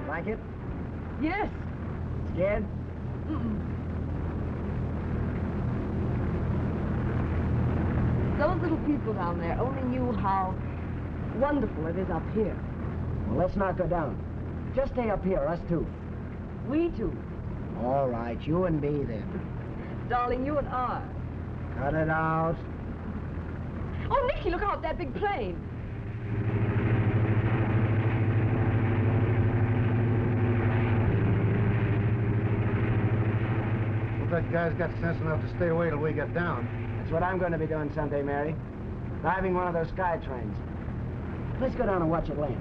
Like it? Yes. Scared? Those little people down there only knew how wonderful it is up here. Well, let's not go down. Just stay up here, us two. We two. All right, you and me then. Darling, you and I. Cut it out. Oh, Nickie, look out, that big plane. Well, that guy's got sense enough to stay away till we get down. That's what I'm going to be doing someday, Mary. Driving one of those sky trains. Let's go down and watch it land.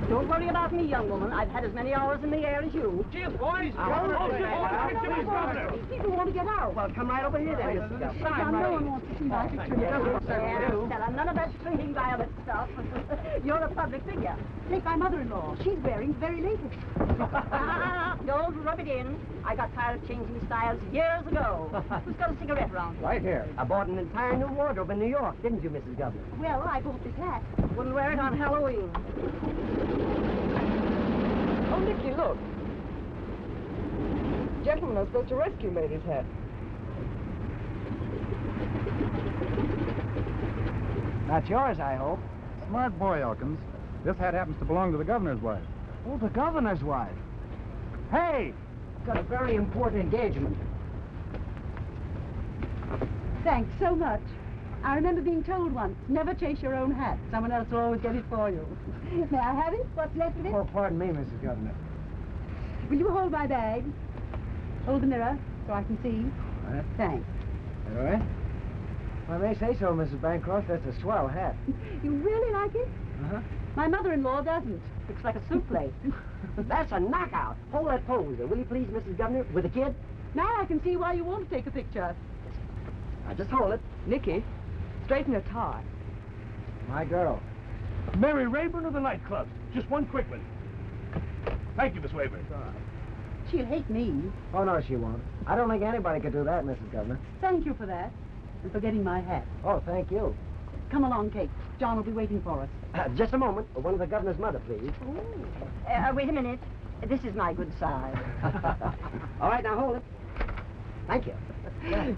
Don't worry about me, young woman. I've had as many hours in the air as you. Gee, boys! People want to get out. Well, come right over here then, Mrs. Duffy. No one wants to see my picture. Stella, none of that shrinking violet stuff. You're a public figure. Take my mother-in-law. She's wearing very latest. Don't rub it in. I got tired of changing styles years ago. Who's got a cigarette around here? Right here. I bought an entire new wardrobe in New York, didn't you, Mrs. Governor? Well, I bought this hat. Wouldn't wear it on Halloween. Oh, Nickie, look. Gentleman I was supposed to rescue made his hat. Not yours, I hope. Smart boy, Elkins. This hat happens to belong to the governor's wife. Oh, the governor's wife. Hey! Got a very important engagement. Thanks so much. I remember being told once, never chase your own hat. Someone else will always get it for you. May I have it? What's left of it? Oh, pardon me, Mrs. Governor. Will you hold my bag? Hold the mirror so I can see. All right. Thanks. All right. If I may say so, Mrs. Bancroft, that's a swell hat. You really like it? Uh-huh. My mother-in-law doesn't. Looks like a soup plate. That's a knockout. Hold that pose there, will you please, Mrs. Governor, with the kid? Now I can see why you want to take a picture. Now, just hold it. Nicky, straighten her tie. My girl. Mary Rayburn of the nightclub. Just one quick one. Thank you, Miss Rayburn. She'll hate me. Oh, no, she won't. I don't think anybody could do that, Mrs. Governor. Thank you for that. And for getting my hat. Oh, thank you. Come along, Kate. John will be waiting for us. Just a moment. One of the governor's mother, please. Wait a minute. This is my good side. All right, now hold it. Thank you.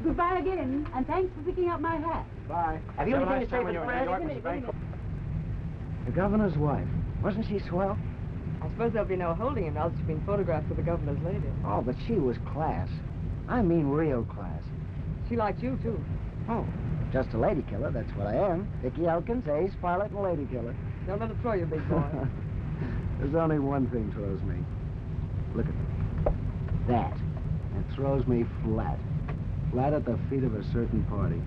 Goodbye again, and thanks for picking up my hat. Bye. Have you anything to say for the press? The governor's wife. Wasn't she swell? I suppose there'll be no holding him now that you've been photographed with the governor's lady. Oh, but she was class. I mean real class. She liked you, too. Oh, just a lady killer, that's what I am. Nickie Elkins, ace, pilot, and lady killer. Don't let it throw you, big boy. There's only one thing throws me. Look at that. It throws me flat. Flat at the feet of a certain party.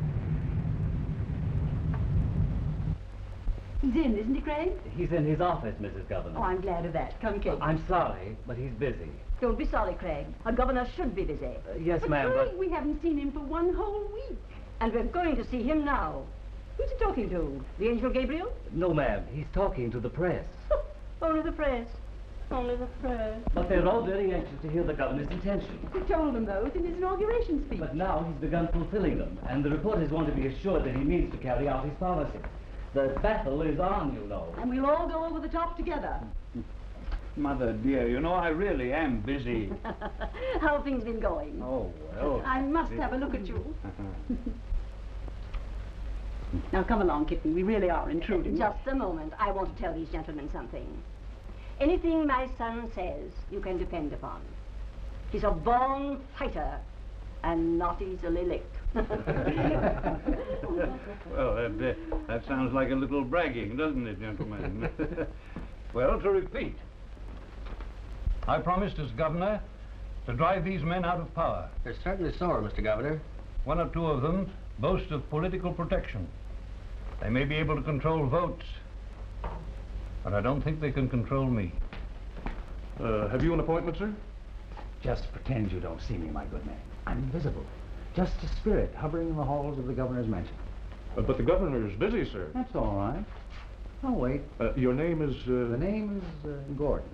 He's in, isn't he, Craig? He's in his office, Mrs. Governor. Oh, I'm glad of that. Come, Kate. I'm sorry, but he's busy. Don't be sorry, Craig. A governor should be busy. Yes, But ma'am, Craig, but... we haven't seen him for one whole week. And we're going to see him now. Who's he talking to? The Angel Gabriel? No, ma'am. He's talking to the press. Only the press. Only the press. But they're all very anxious to hear the governor's intentions. He told them those in his inauguration speech. But now he's begun fulfilling them, and the reporters want to be assured that he means to carry out his policy. The battle is on, you know. And we'll all go over the top together. Mother dear, you know, I really am busy. How have things been going? Oh, well. I must have a look at you. Now, come along, Kitten. We really are intruding. Just a moment. I want to tell these gentlemen something. Anything my son says, you can depend upon. He's a born fighter and not easily licked. Well, that sounds like a little bragging, doesn't it, gentlemen? Well, to repeat, I promised as governor to drive these men out of power. They're certainly sore, Mr. Governor. One or two of them boast of political protection. They may be able to control votes, but I don't think they can control me. Have you an appointment, sir? Just pretend you don't see me, my good man. I'm invisible. Just a spirit hovering in the halls of the governor's mansion. But the governor is busy, sir. That's all right. I'll wait. Your name is... The name is Gordon.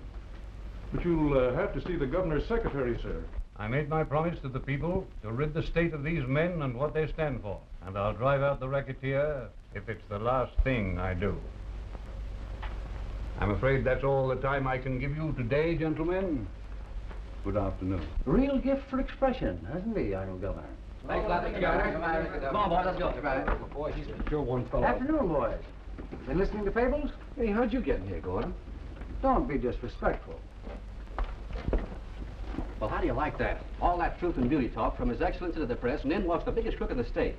But you'll have to see the governor's secretary, sir. I made my promise to the people to rid the state of these men and what they stand for. And I'll drive out the racketeer if it's the last thing I do. I'm afraid that's all the time I can give you today, gentlemen. Good afternoon. Real gift for expression, hasn't he, Honorable Governor? Thanks a lot, Mr. Governor. Come on, boys, let's go. Boy, he's sure one fellow. Afternoon, boys. Been listening to fables? Hey, how'd you get in here, Gordon? Don't be disrespectful. Well, how do you like that? All that truth and beauty talk from His Excellency to the press, and then walks the biggest crook in the state.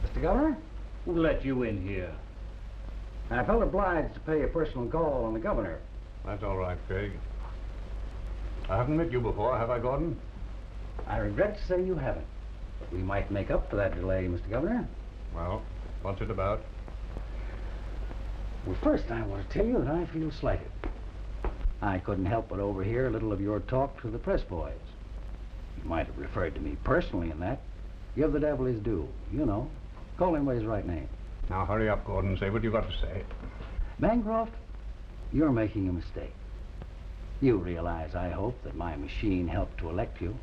Mr. Governor, Who let you in here? I felt obliged to pay a personal call on the governor. That's all right, Craig. I haven't met you before, have I, Gordon? I regret to say you haven't. But we might make up for that delay, Mr. Governor. Well, what's it about? Well, first I want to tell you that I feel slighted. I couldn't help but overhear a little of your talk to the press boys. You might have referred to me personally in that. Give the devil his due, you know. Call him by his right name. Now, hurry up, Gordon. Say what you've got to say. Bancroft, you're making a mistake. You realize, I hope, that my machine helped to elect you.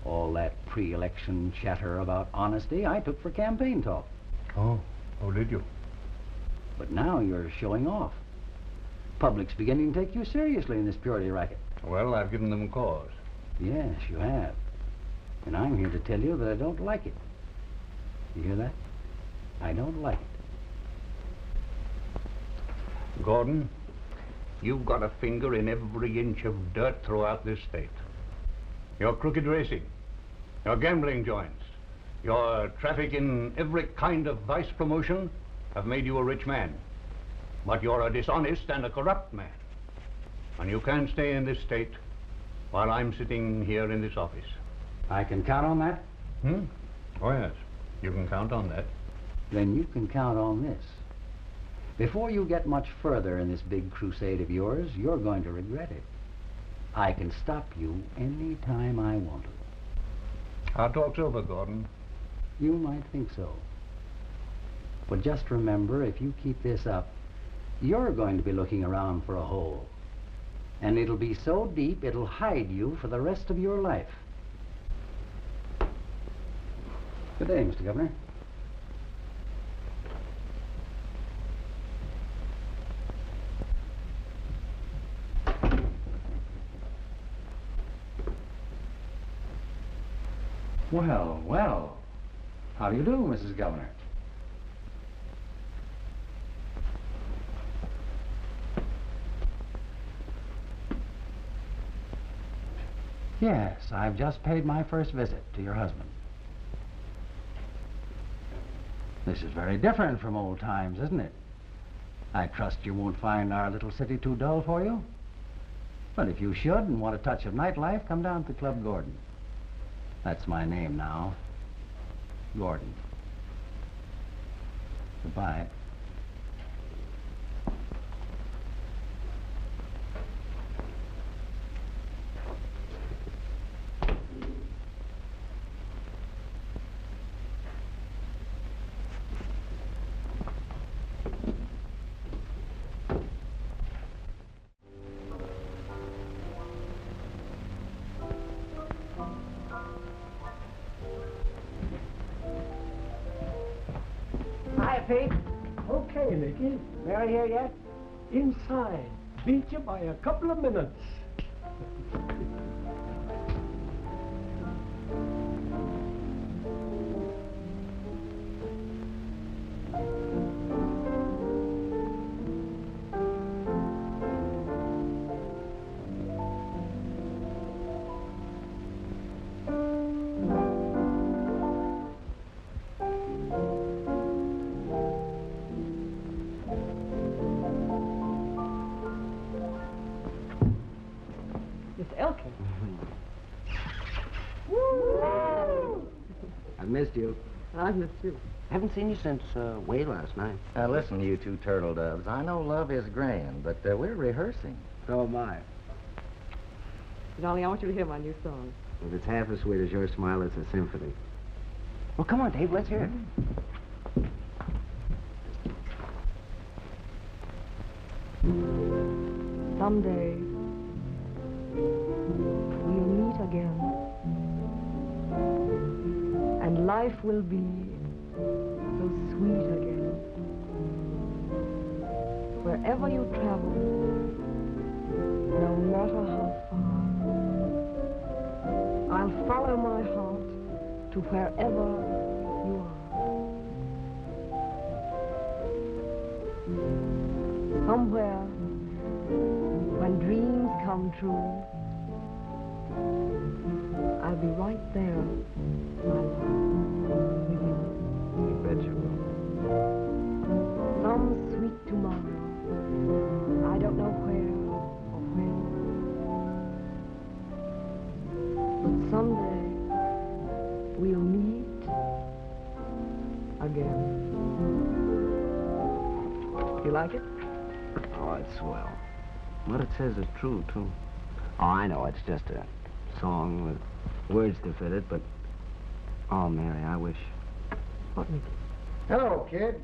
All that pre-election chatter about honesty I took for campaign talk. Oh, did you? But now you're showing off. Public's beginning to take you seriously in this purity racket. Well, I've given them cause. Yes, you have. And I'm here to tell you that I don't like it. You hear that? I don't like it. Gordon, you've got a finger in every inch of dirt throughout this state. Your crooked racing, your gambling joints, your traffic in every kind of vice promotion have made you a rich man. But you're a dishonest and a corrupt man. And you can't stay in this state while I'm sitting here in this office. I can count on that? Oh, yes. You can count on that. Then you can count on this. Before you get much further in this big crusade of yours, you're going to regret it. I can stop you any time I want to. Our talk's over, Gordon. You might think so. But just remember, if you keep this up, you're going to be looking around for a hole. And it'll be so deep, it'll hide you for the rest of your life. Good day, Mr. Governor. Well, well. How do you do, Mrs. Governor? Yes, I've just paid my first visit to your husband. This is very different from old times, isn't it? I trust you won't find our little city too dull for you. But if you should and want a touch of nightlife, come down to Club Gordon. That's my name now. Gordon. Goodbye. Hi, Pete. Okay, Nickie. Mary here yet? Inside. Beat you by a couple of minutes. Miss Elkins. I've missed you. I've missed you. Haven't seen you since way last night. Listen, you two turtle doves. I know love is grand, but we're rehearsing. So am I. Darling, I want you to hear my new song. If it's half as sweet as your smile, it's a symphony. Well, come on, Dave, let's hear it. Someday, we'll meet again. And life will be so sweet again. Wherever you travel, no matter how far, I'll follow my heart to wherever you are. Somewhere, when dreams come true, I'll be right there, my love, with you. You bet you will. Some sweet tomorrow, I don't know where or when, but someday we'll meet again. You like it? Oh, it's swell. What it says is true, too. Oh, I know, it's just a song with words to fit it, but... Oh, Mary, I wish... What, Nicky? Hello, kid.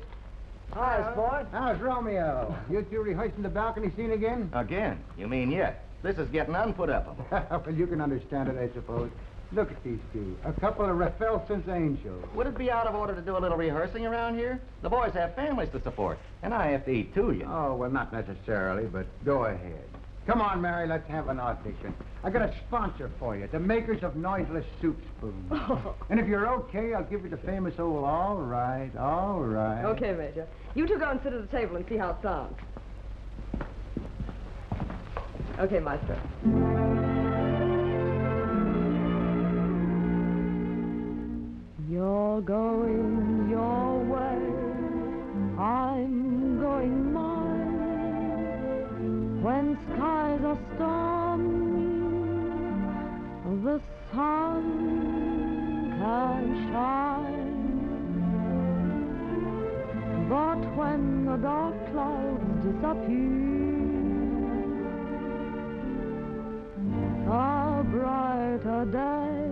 Hi, sport. How's Romeo? You two rehearsing the balcony scene again? Again? You mean yet? This is getting unputupable. Well, you can understand it, I suppose. Look at these two. A couple of Rafelsen's angels. Would it be out of order to do a little rehearsing around here? The boys have families to support, and I have to eat too, you know. Oh, well, not necessarily, but go ahead. Come on, Mary, let's have an audition. I got a sponsor for you, the makers of noiseless soup spoons. And if you're okay, I'll give you the famous old all right, all right. Okay, Major. You two go and sit at the table and see how it sounds. Okay, Maestro. You're going your way, I'm going mine. When skies are stormy, the sun can shine. But when the dark clouds disappear, a brighter day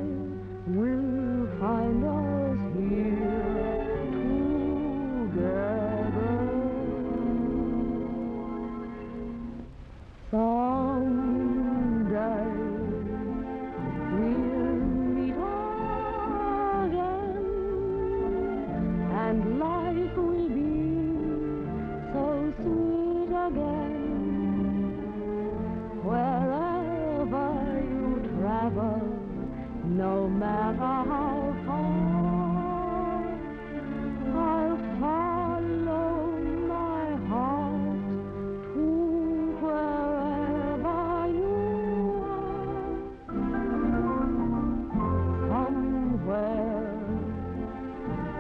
will find us here together. Someday we'll meet again, and life will be so sweet again. Wherever you travel, no matter how far, I'll follow my heart to wherever you are. Somewhere,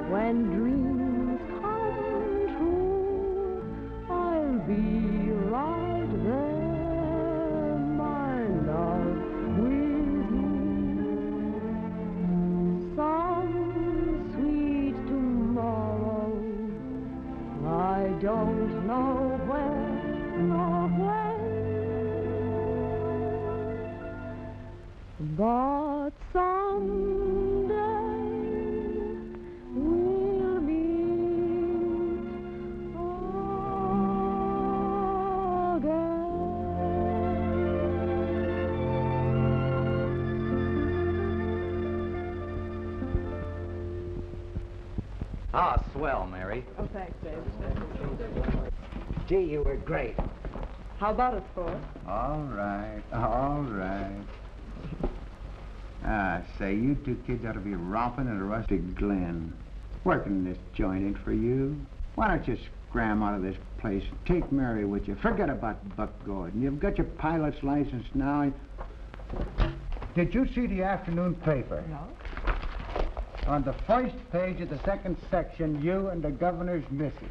when dreams come true, I'll be right there, my love, with you. But someday we'll meet again. Ah, swell, Mary. Oh, thanks, Dave. Gee, you were great. How about it, Ford? All right, all right. Ah, say, you two kids ought to be romping at a rustic glen. Working this joint ain't for you. Why don't you scram out of this place and take Mary with you? Forget about Buck Gordon. You've got your pilot's license now. Did you see the afternoon paper? No. On the first page of the second section, you and the governor's missus.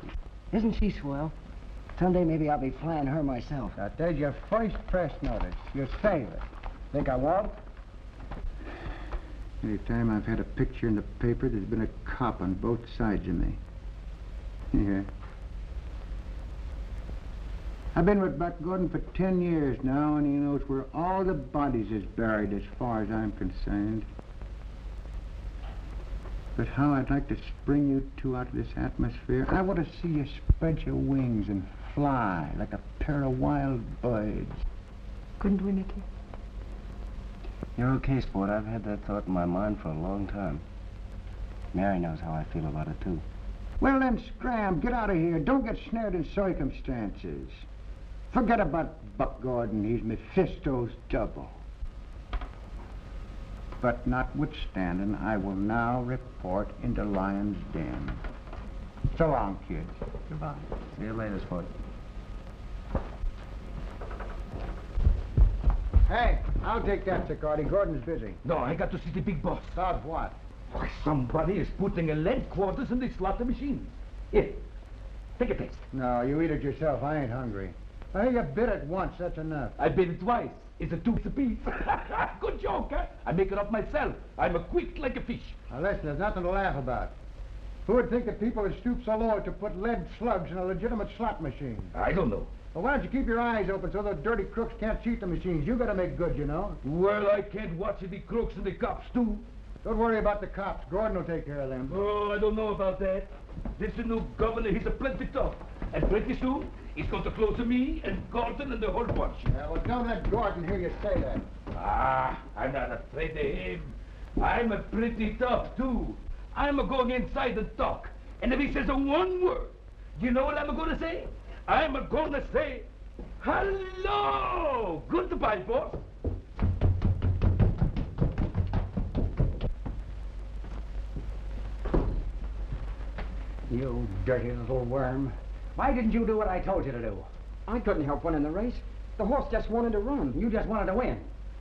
Isn't she swell? Someday maybe I'll be flying her myself. Now, there's your first press notice. You save it. Think I won't? Any time I've had a picture in the paper, there's been a cop on both sides of me. Yeah. I've been with Buck Gordon for 10 years now, and he knows where all the bodies is buried as far as I'm concerned. But how I'd like to spring you two out of this atmosphere. I want to see you spread your wings and fly like a pair of wild birds. Couldn't we, Nicky? You're okay, sport. I've had that thought in my mind for a long time. Mary knows how I feel about it, too. Well, then, scram. Get out of here. Don't get snared in circumstances. Forget about Buck Gordon. He's Mephisto's double. But notwithstanding, I will now report into Lion's Den. So long, kids. Goodbye. See you later, sport. Hey, I'll take that, Sicardi. Gordon's busy. No, I got to see the big boss. About what? Why, somebody is putting a lead quarters in the slaughter machine. Here, take a taste. No, you eat it yourself. I ain't hungry. I think you bit it once. That's enough. I bit it twice. It's a tooth apiece. Good joke, huh? I make it up myself. I'm a quick like a fish. Now, listen, there's nothing to laugh about. Who would think that people would stoop so low as to put lead slugs in a legitimate slot machine? I don't know. Well, why don't you keep your eyes open so the dirty crooks can't cheat the machines? You gotta make good, you know. Well, I can't watch the crooks and the cops, too. Don't worry about the cops. Gordon will take care of them. Oh, I don't know about that. This new governor, he's a plenty tough. And pretty soon, he's going to close to me and Gordon and the whole bunch. Yeah, well, don't let Gordon hear you say that. Ah, I'm not afraid of him. I'm a pretty tough, too. I'm going inside and talk. And if he says one word, you know what I'm going to say? I'm going to say, hello! Goodbye, boss. You dirty little worm. Why didn't you do what I told you to do? I couldn't help winning the race. The horse just wanted to run. You just wanted to win.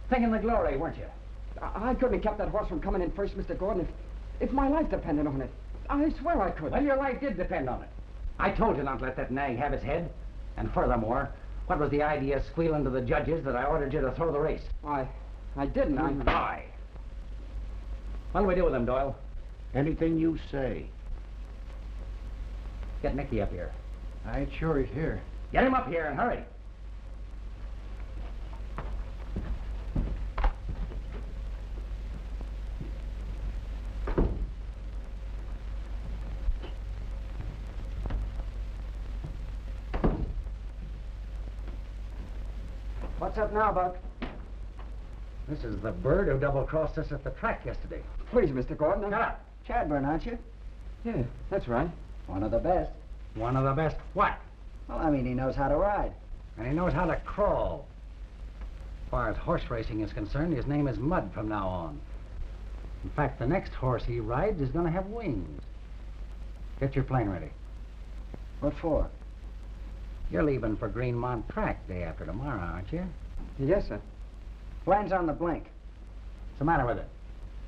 Thinking the glory, weren't you? I couldn't have kept that horse from coming in first, Mr. Gordon, if my life depended on it. I swear I could. Well, your life did depend on it. I told you not to let that nag have his head. And furthermore, what was the idea squealing to the judges that I ordered you to throw the race? I didn't. You lie. What do we do with him, Doyle? Anything you say. Get Nicky up here. I ain't sure he's here. Get him up here and hurry. What's up now, Buck? This is the bird who double-crossed us at the track yesterday. Please, Mr. Gordon. Shut up. Chadburn, aren't you? Yeah, that's right. One of the best. One of the best what? Well, I mean, he knows how to ride. And he knows how to crawl. As far as horse racing is concerned, his name is Mud from now on. In fact, the next horse he rides is going to have wings. Get your plane ready. What for? You're leaving for Greenmont Track day after tomorrow, aren't you? Yes, sir. Plane's on the blink. What's the matter with it?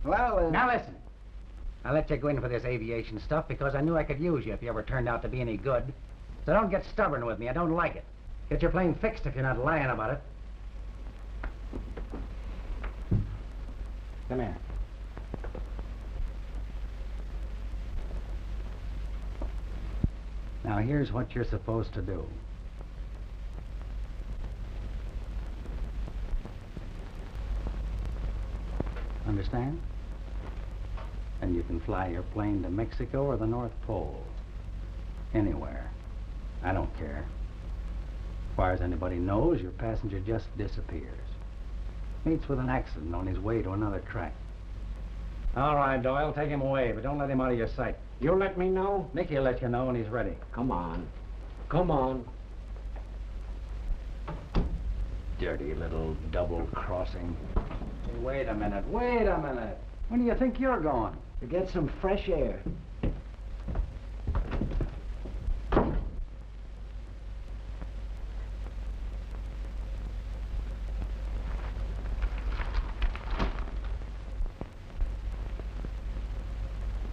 Well, Now listen. I let you go in for this aviation stuff because I knew I could use you if you ever turned out to be any good. So don't get stubborn with me. I don't like it. Get your plane fixed if you're not lying about it. Come here. Now here's what you're supposed to do. understand? And you can fly your plane to Mexico or the North Pole. Anywhere. I don't care. As far as anybody knows, your passenger just disappears. Meets with an accident on his way to another track. All right, Doyle, take him away, but don't let him out of your sight. You'll let me know? Nickie will let you know when he's ready. Come on. Come on. Dirty little double-crossing. Hey, wait a minute. When do you think you're going? To get some fresh air.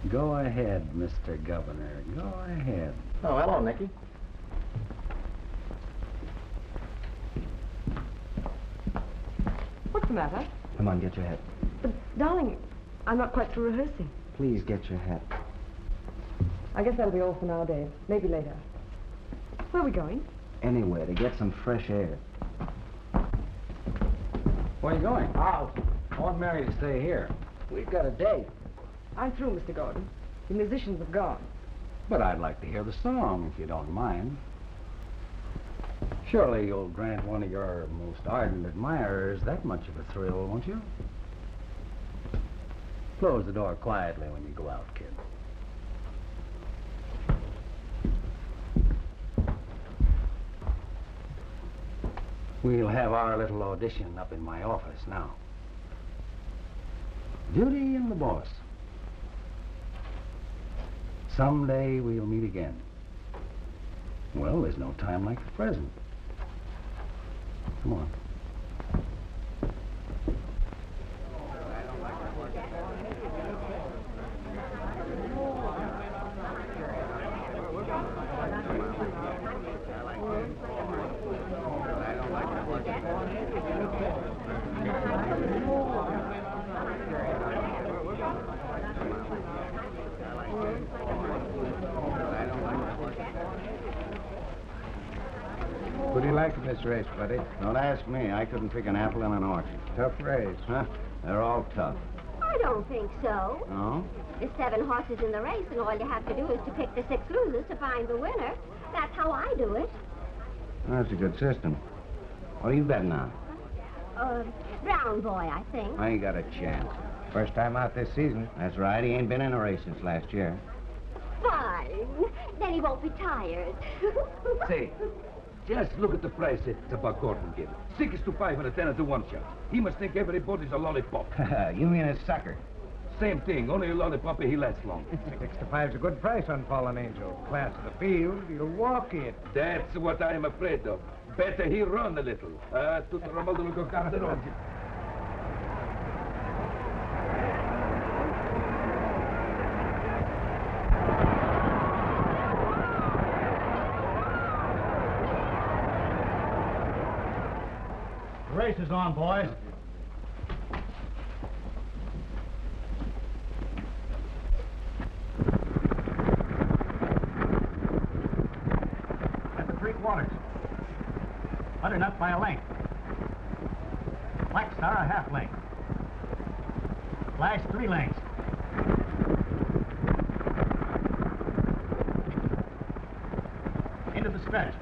Go ahead, Mr. Governor. Go ahead. Oh, hello, Nickie. What's the matter? Come on, get your hat. But, darling, I'm not quite through rehearsing. Please get your hat. I guess that'll be all for now, Dave. Maybe later. Where are we going? Anywhere to get some fresh air. Where are you going? Out. I want Mary to stay here. We've got a date. I'm through, Mr. Gordon. The musicians have gone. But I'd like to hear the song, if you don't mind. Surely you'll grant one of your most ardent admirers that much of a thrill, won't you? Close the door quietly when you go out, kid. We'll have our little audition up in my office now. Beauty and the Boss. Someday we'll meet again. Well, there's no time like the present. Come on. What do you like of this race, buddy? Don't ask me. I couldn't pick an apple in an orchard. Tough race. Huh? They're all tough. I don't think so. No? There's 7 horses in the race, and all you have to do is to pick the 6 losers to find the winner. That's how I do it. That's a good system. What are you betting on? Brown boy, I think. I ain't got a chance. First time out this season. That's right. He ain't been in a race since last year. Fine. Then he won't be tired. Say, just look at the price that Buck Gordon gave. 6 to 5 and a 10 to 1 shot. He must think everybody's a lollipop. You mean a sucker? Same thing, only a lollipop he lasts long. 6 to 5's a good price on Fallen Angel. Class of the field, you'll walk it. That's what I'm afraid of. Better he run a little. Tutto Romaldo lo guarderò. The race is on, boys. At the 3/4. Butternut by a length. Black Star a half length. Flash 3 lengths. Into the stretch.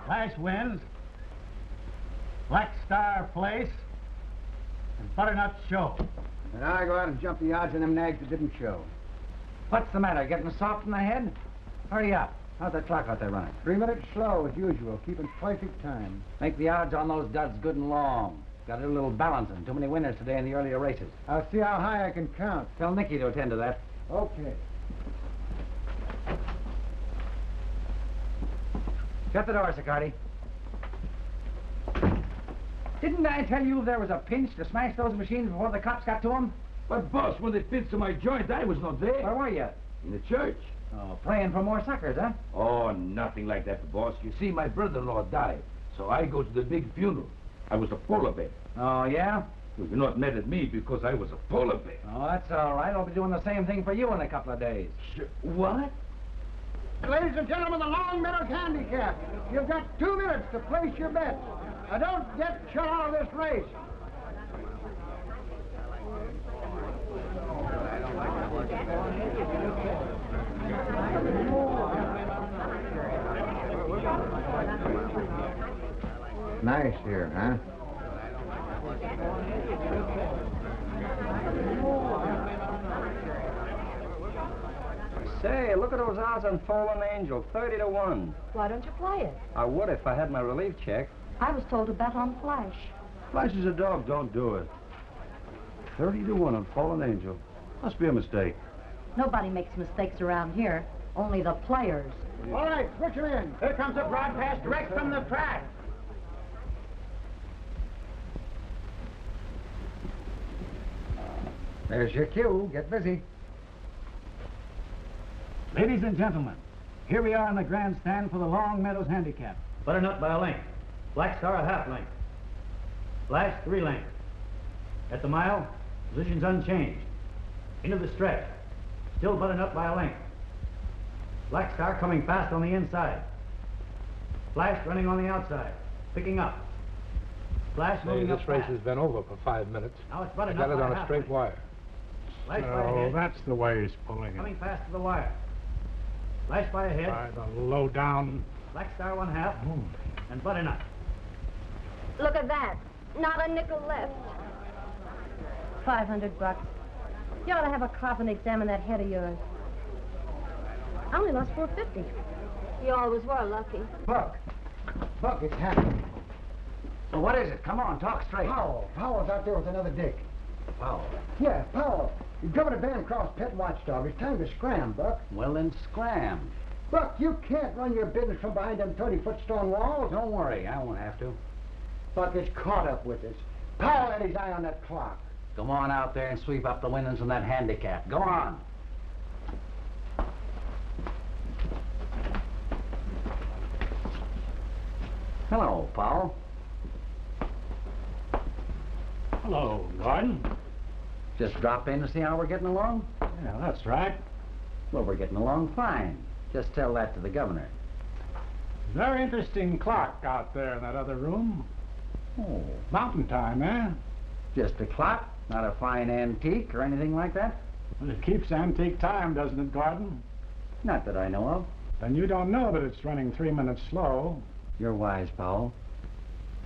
Flash wins. Black Star place. And Butternut show. And I go out and jump the odds on them nags that didn't show. What's the matter? Getting soft in the head? Hurry up. How's that clock out there running? 3 minutes slow, as usual, keeping perfect time. Make the odds on those duds good and long. Got to do a little balancing. Too many winners today in the earlier races. I'll see how high I can count. Tell Nickie to attend to that. Okay. Shut the door, Sicardi. Didn't I tell you there was a pinch to smash those machines before the cops got to them? But, boss, when they fits to my joint, I was not there. Where were you? In the church. Oh, praying for more suckers, huh? Oh, nothing like that, boss. You see, my brother-in-law died, so I go to the big funeral. I was a polar bear. Oh, yeah? Well, you're not mad at me because I was a polar bear. Oh, that's all right. I'll be doing the same thing for you in a couple of days. What? Ladies and gentlemen, the Long Meadows Handicap. You've got 2 minutes to place your bets. Now, don't get shut out of this race. Nice here, huh? Say, look at those odds on Fallen Angel, 30 to 1. Why don't you play it? I would if I had my relief check. I was told to bet on Flash. Flash is a dog, don't do it. 30 to 1 on Fallen Angel. Must be a mistake. Nobody makes mistakes around here. Only the players. All right, switch him in. Here comes a broadcast direct from the track. There's your cue. Get busy. Ladies and gentlemen, here we are in the grandstand for the Long Meadows Handicap. Butternut by a length. Black Star a half length. Flash 3 lengths. At the mile, positions unchanged. Into the stretch. Still Butternut by a length. Black Star coming fast on the inside. Flash running on the outside. Picking up. Flash moving up This race fast. has been over for 5 minutes. Now it's I Butternut got it by on a half straight length. wire. Flash by Oh, ahead. that's the way he's pulling it. Coming fast to the wire. Flash by ahead. By the low down. Black Star 1/2. And Butternut. Look at that. Not a nickel left. $500. You ought to have a coffin examine that head of yours. I only lost $450. You always were lucky. Buck. Buck, it's happening. Well, what is it? Come on, talk straight. Powell. Powell's out there with another dick. Powell. Yeah, Powell. Governor Bancroft's pet watchdog. It's time to scram, Buck. Well, then scram. Buck, you can't run your business from behind them 30-foot stone walls. Don't worry, I won't have to. Buck is caught up with us. Powell had his eye on that clock. Go on out there and sweep up the winnings in that handicap. Go on. Hello, Powell. Hello, Gordon. Just drop in to see how we're getting along? Yeah, that's right. Well, we're getting along fine. Just tell that to the governor. Very interesting clock out there in that other room. Oh, Mountain time, eh? just a clock? Not a fine antique or anything like that? Well, it keeps antique time, doesn't it, Gordon? Not that I know of. Then you don't know that it's running 3 minutes slow. You're wise, Powell.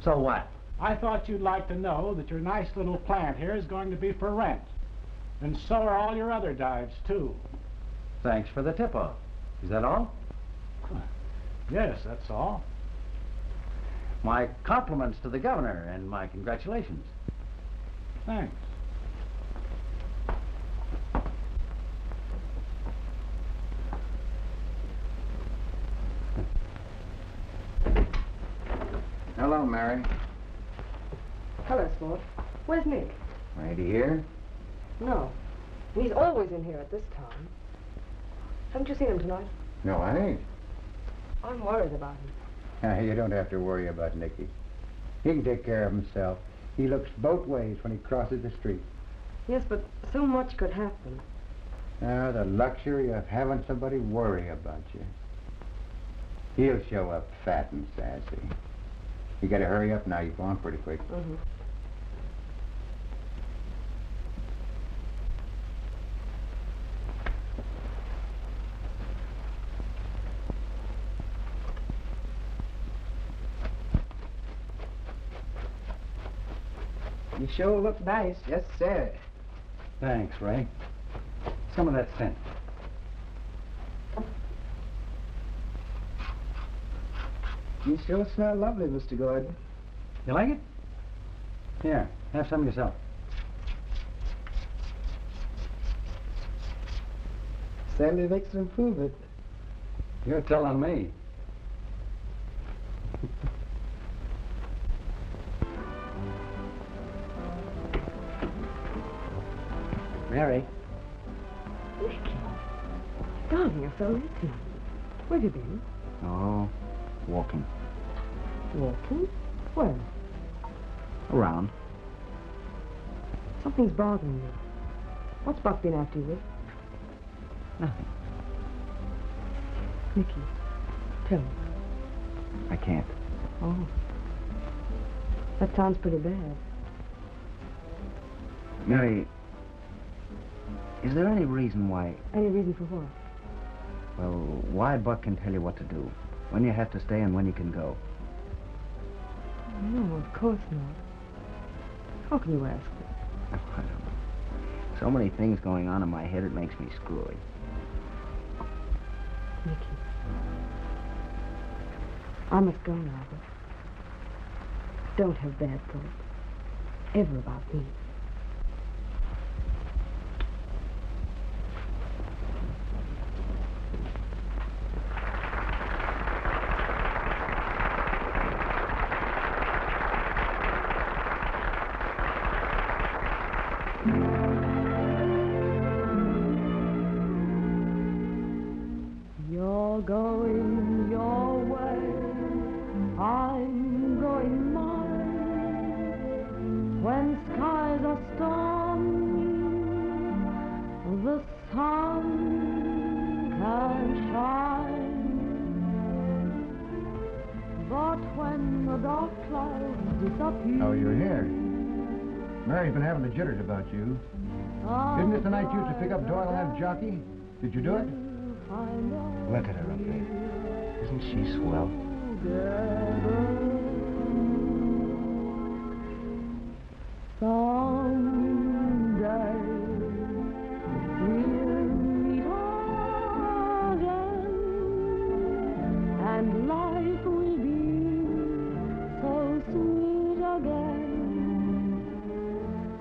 So what? I thought you'd like to know that your nice little plant here is going to be for rent. And so are all your other dives, too. Thanks for the tip-off. Is that all? Yes, that's all. My compliments to the governor and my congratulations. Thanks. Hello, Mary. Hello, Sport. Where's Nick? Right here? No. He's always in here at this time. Haven't you seen him tonight? No, I ain't. I'm worried about him. You don't have to worry about Nicky. He can take care of himself. He looks both ways when he crosses the street. Yes, but so much could happen. The luxury of having somebody worry about you. He'll show up fat and sassy. You gotta hurry up now. You're going pretty quick. Mm-hmm. You sure look nice. Yes, sir. Thanks, Ray. Some of that scent. You sure smell lovely, Mr. Gordon. You like it? Here, have some yourself. Sandy makes an improvement. You're telling me. Mary. Nicky. Darling, you're so late tonight. Where have you been? Oh, walking. Walking? Where? Around. Something's bothering you. What's Buck been after you with? Nothing. Nicky, tell me. I can't. Oh. That sounds pretty bad. Mary, is there any reason why... Any reason for what? Well, why Buck can tell you what to do, when you have to stay and when you can go? No, of course not. How can you ask me? Oh, I don't know. So many things going on in my head, it makes me screwy. Nicky. I must go now, but don't have bad thoughts. Ever about me. You're going your way, I'm going mine. When skies are stormy, the sun can shine. But when the dark clouds disappear... Oh, you're here. Mary's been having the jitters about you. Isn't this the night you used to pick up Doyle and that jockey? Did you do it? Look at her up there. Isn't she swell? Someday we'll meet again, and life will be so sweet again.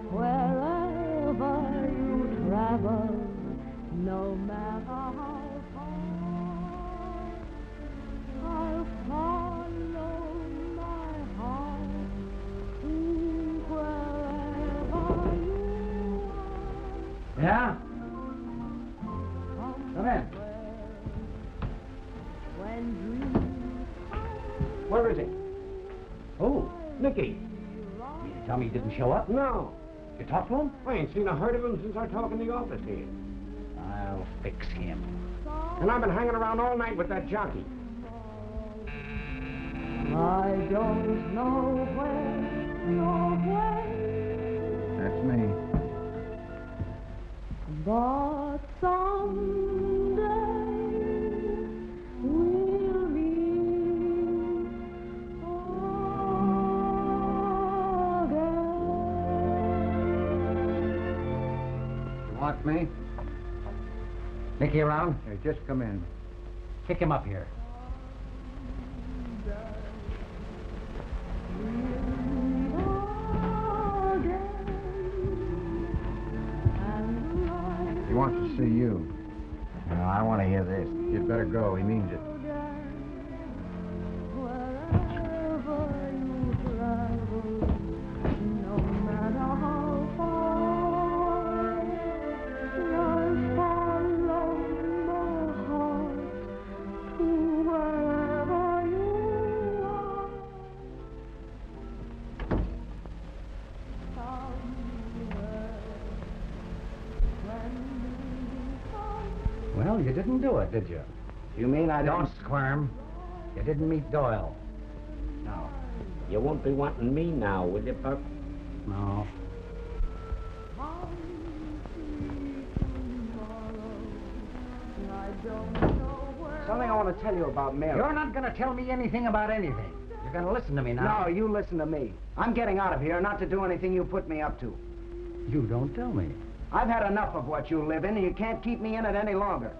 Wherever you travel, no matter how I'll follow my heart to wherever you are. Yeah? Come in. When dreams Where is he? Oh, Nicky. you tell me he didn't show up? No. You talked to him? I ain't seen a herd of him since our talk in the office here. I'll fix him. And I've been hanging around all night with that jockey. I don't know where you're going, That's me. but someday we'll meet again. You want me? Nicky around? Here, just come in. Kick him up here. He wants to see you. No, I want to hear this. You'd better go. He means it. Wherever you travel, no matter how far, I'll follow my heart to wherever you are. Well, you didn't do it, did you? You mean I Don't squirm. You didn't meet Doyle. No. You won't be wanting me now, will you, Buck? No. Something I want to tell you about Mary. You're not going to tell me anything about anything. You're going to listen to me now. No, you listen to me. I'm getting out of here, not to do anything you put me up to. You don't tell me. I've had enough of what you live in, and you can't keep me in it any longer.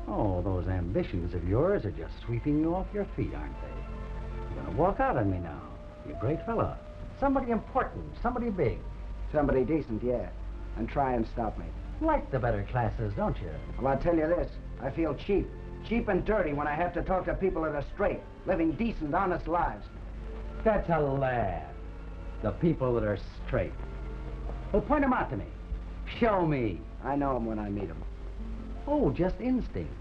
Oh, those ambitions of yours are just sweeping you off your feet, aren't they? You're going to walk out on me now. You're a great fella. Somebody important, somebody big. Somebody decent, yeah. And try and stop me. Like the better classes, don't you? Well, I'll tell you this. I feel cheap. Cheap and dirty when I have to talk to people that are straight, living decent, honest lives. That's a laugh. The people that are straight. Well, point them out to me. Show me. I know them when I meet them. Oh, just instinct.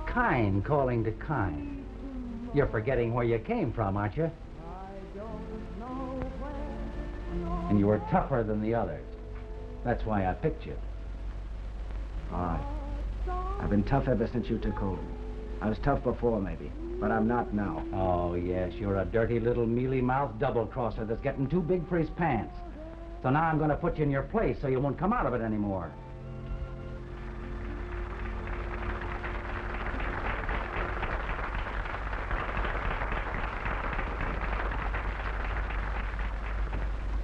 Kind calling to kind. You're forgetting where you came from, aren't you? And you were tougher than the others. That's why I picked you. All right. I've been tough ever since you took hold of me. I was tough before, maybe, but I'm not now. Oh, yes, you're a dirty little mealy-mouthed double-crosser that's getting too big for his pants. So now I'm going to put you in your place so you won't come out of it anymore.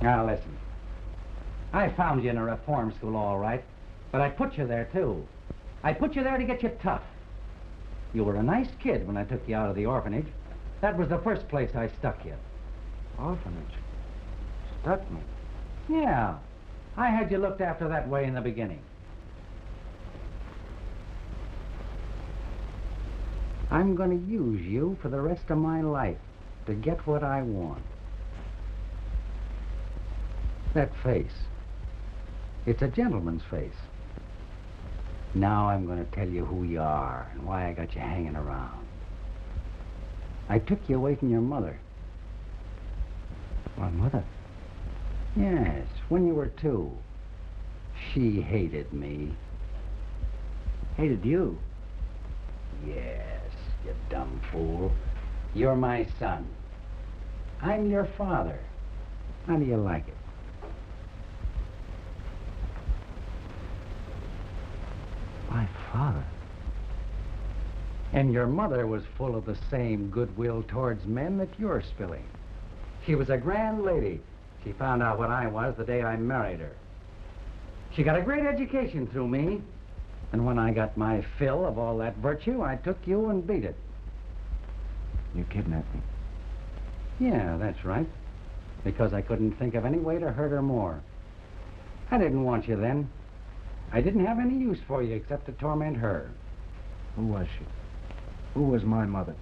Now, listen. I found you in a reform school, all right, but I put you there, too. I put you there to get you tough. You were a nice kid when I took you out of the orphanage. That was the first place I stuck you. Orphanage? Stuck me? Yeah. I had you looked after that way in the beginning. I'm going to use you for the rest of my life to get what I want. That face. It's a gentleman's face. Now I'm going to tell you who you are and why I got you hanging around. I took you away from your mother. My mother? Yes, when you were 2. She hated me. Hated you? Yes, you dumb fool. You're my son. I'm your father. How do you like it? My father? And your mother was full of the same goodwill towards men that you're spilling. She was a grand lady. She found out what I was the day I married her. She got a great education through me. And when I got my fill of all that virtue, I took you and beat it. You kidnapped me? Yeah, that's right. Because I couldn't think of any way to hurt her more. I didn't want you then. I didn't have any use for you except to torment her. Who was she? Who was my mother?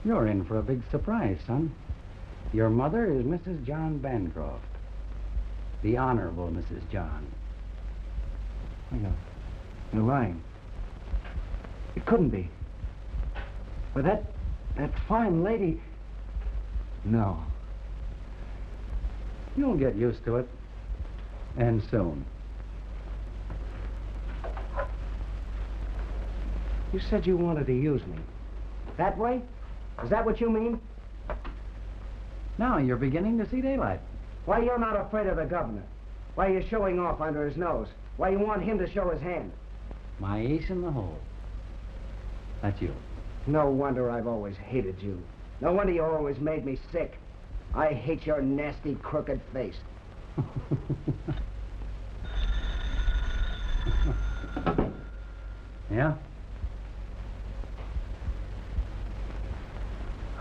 You're in for a big surprise, son. Your mother is Mrs. John Bancroft. The Honorable Mrs. John. You're lying. It couldn't be. But that fine lady... No. You'll get used to it. And soon. You said you wanted to use me. That way? Is that what you mean? Now you're beginning to see daylight. Why you're not afraid of the governor? Why you're showing off under his nose? Why you want him to show his hand? My ace in the hole. That's you. No wonder I've always hated you. No wonder you always made me sick. I hate your nasty, crooked face. Yeah?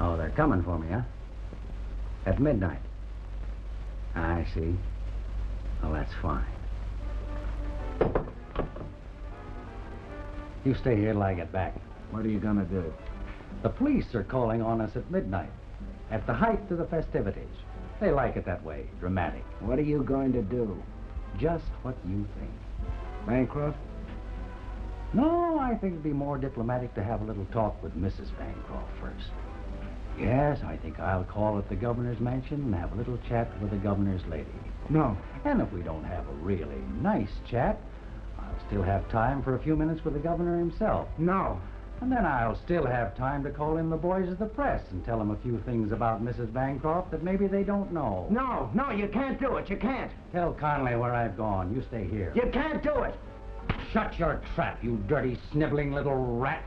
Oh, they're coming for me, huh? At midnight. I see. Well, that's fine. You stay here till I get back. What are you gonna do? The police are calling on us at midnight, at the height of the festivities. They like it that way, dramatic. What are you going to do? Just what you think. Bancroft? No, I think it'd be more diplomatic to have a little talk with Mrs. Bancroft first. Yes, I think I'll call at the governor's mansion and have a little chat with the governor's lady. No. And if we don't have a really nice chat, I'll still have time for a few minutes with the governor himself. No. And then I'll still have time to call in the boys of the press and tell them a few things about Mrs. Bancroft that maybe they don't know. No, you can't do it. You can't. Tell Conley where I've gone. You stay here. You can't do it. Shut your trap, you dirty, sniveling little rat.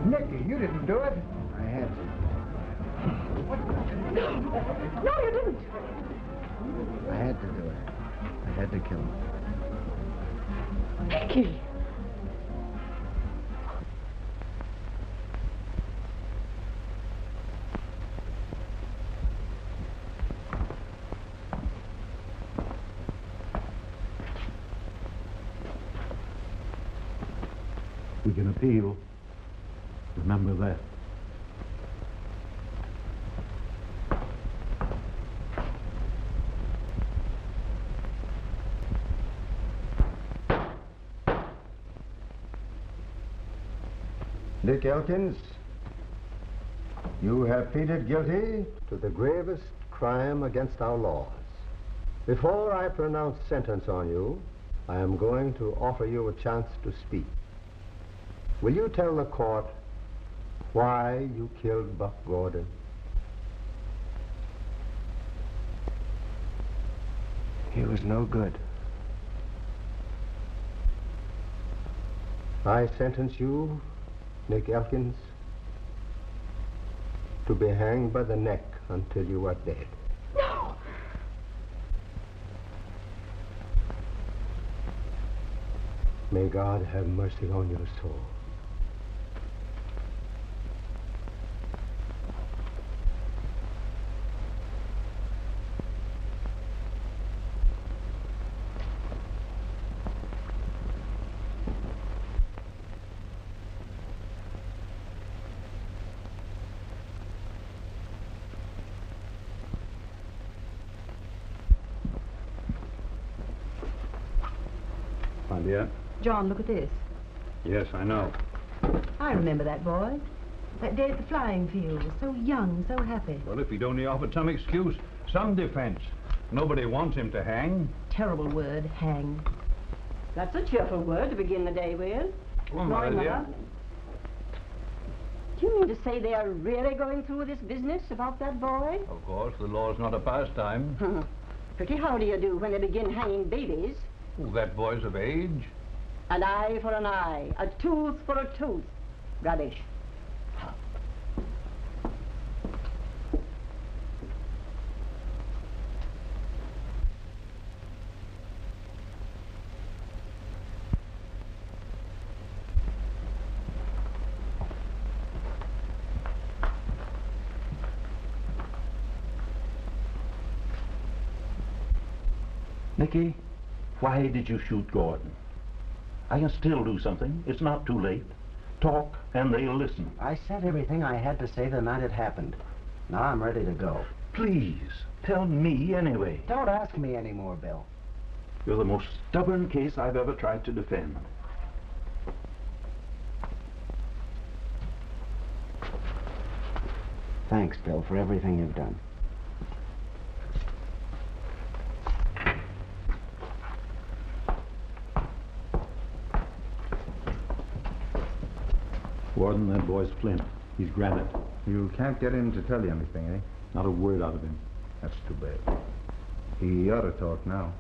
Nickie, you didn't do it. I had to. No, you didn't. I had to do it. I had to kill him. Nickie. We can appeal. Remember that. Dick Elkins, you have pleaded guilty to the gravest crime against our laws. Before I pronounce sentence on you, I am going to offer you a chance to speak. Will you tell the court why you killed Buck Gordon? He was no good. I sentence you, Nick Elkins, to be hanged by the neck until you are dead. No! May God have mercy on your soul. My dear? John, look at this. Yes, I know. I remember that boy. That day at the flying field. So young, so happy. Well, if he'd only offered some excuse, some defense. Nobody wants him to hang. Terrible word, hang. That's a cheerful word to begin the day with. Oh, my Morning, dear. Mother. Do you mean to say they are really going through this business about that boy? Of course, the law's not a pastime. Pretty howdy you do when they begin hanging babies. Oh, that boy's of age. An eye for an eye, a tooth for a tooth. Rubbish. Nickie, why did you shoot Gordon? I can still do something. It's not too late. Talk, and they'll listen. I said everything I had to say the night it happened. Now I'm ready to go. Please, tell me anyway. Don't ask me anymore, Bill. You're the most stubborn case I've ever tried to defend. Thanks, Bill, for everything you've done. Warden, that boy's flint. He's granite. You can't get him to tell you anything, eh? Not a word out of him. That's too bad. He ought to talk now.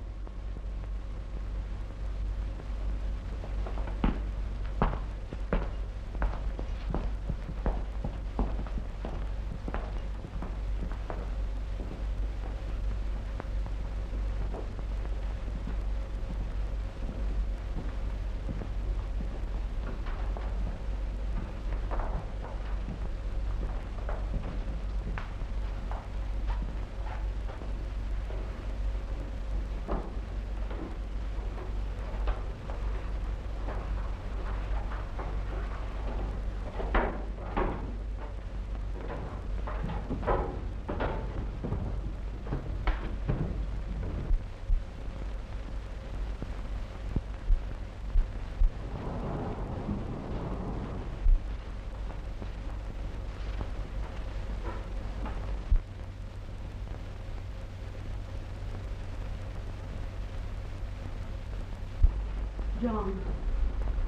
John,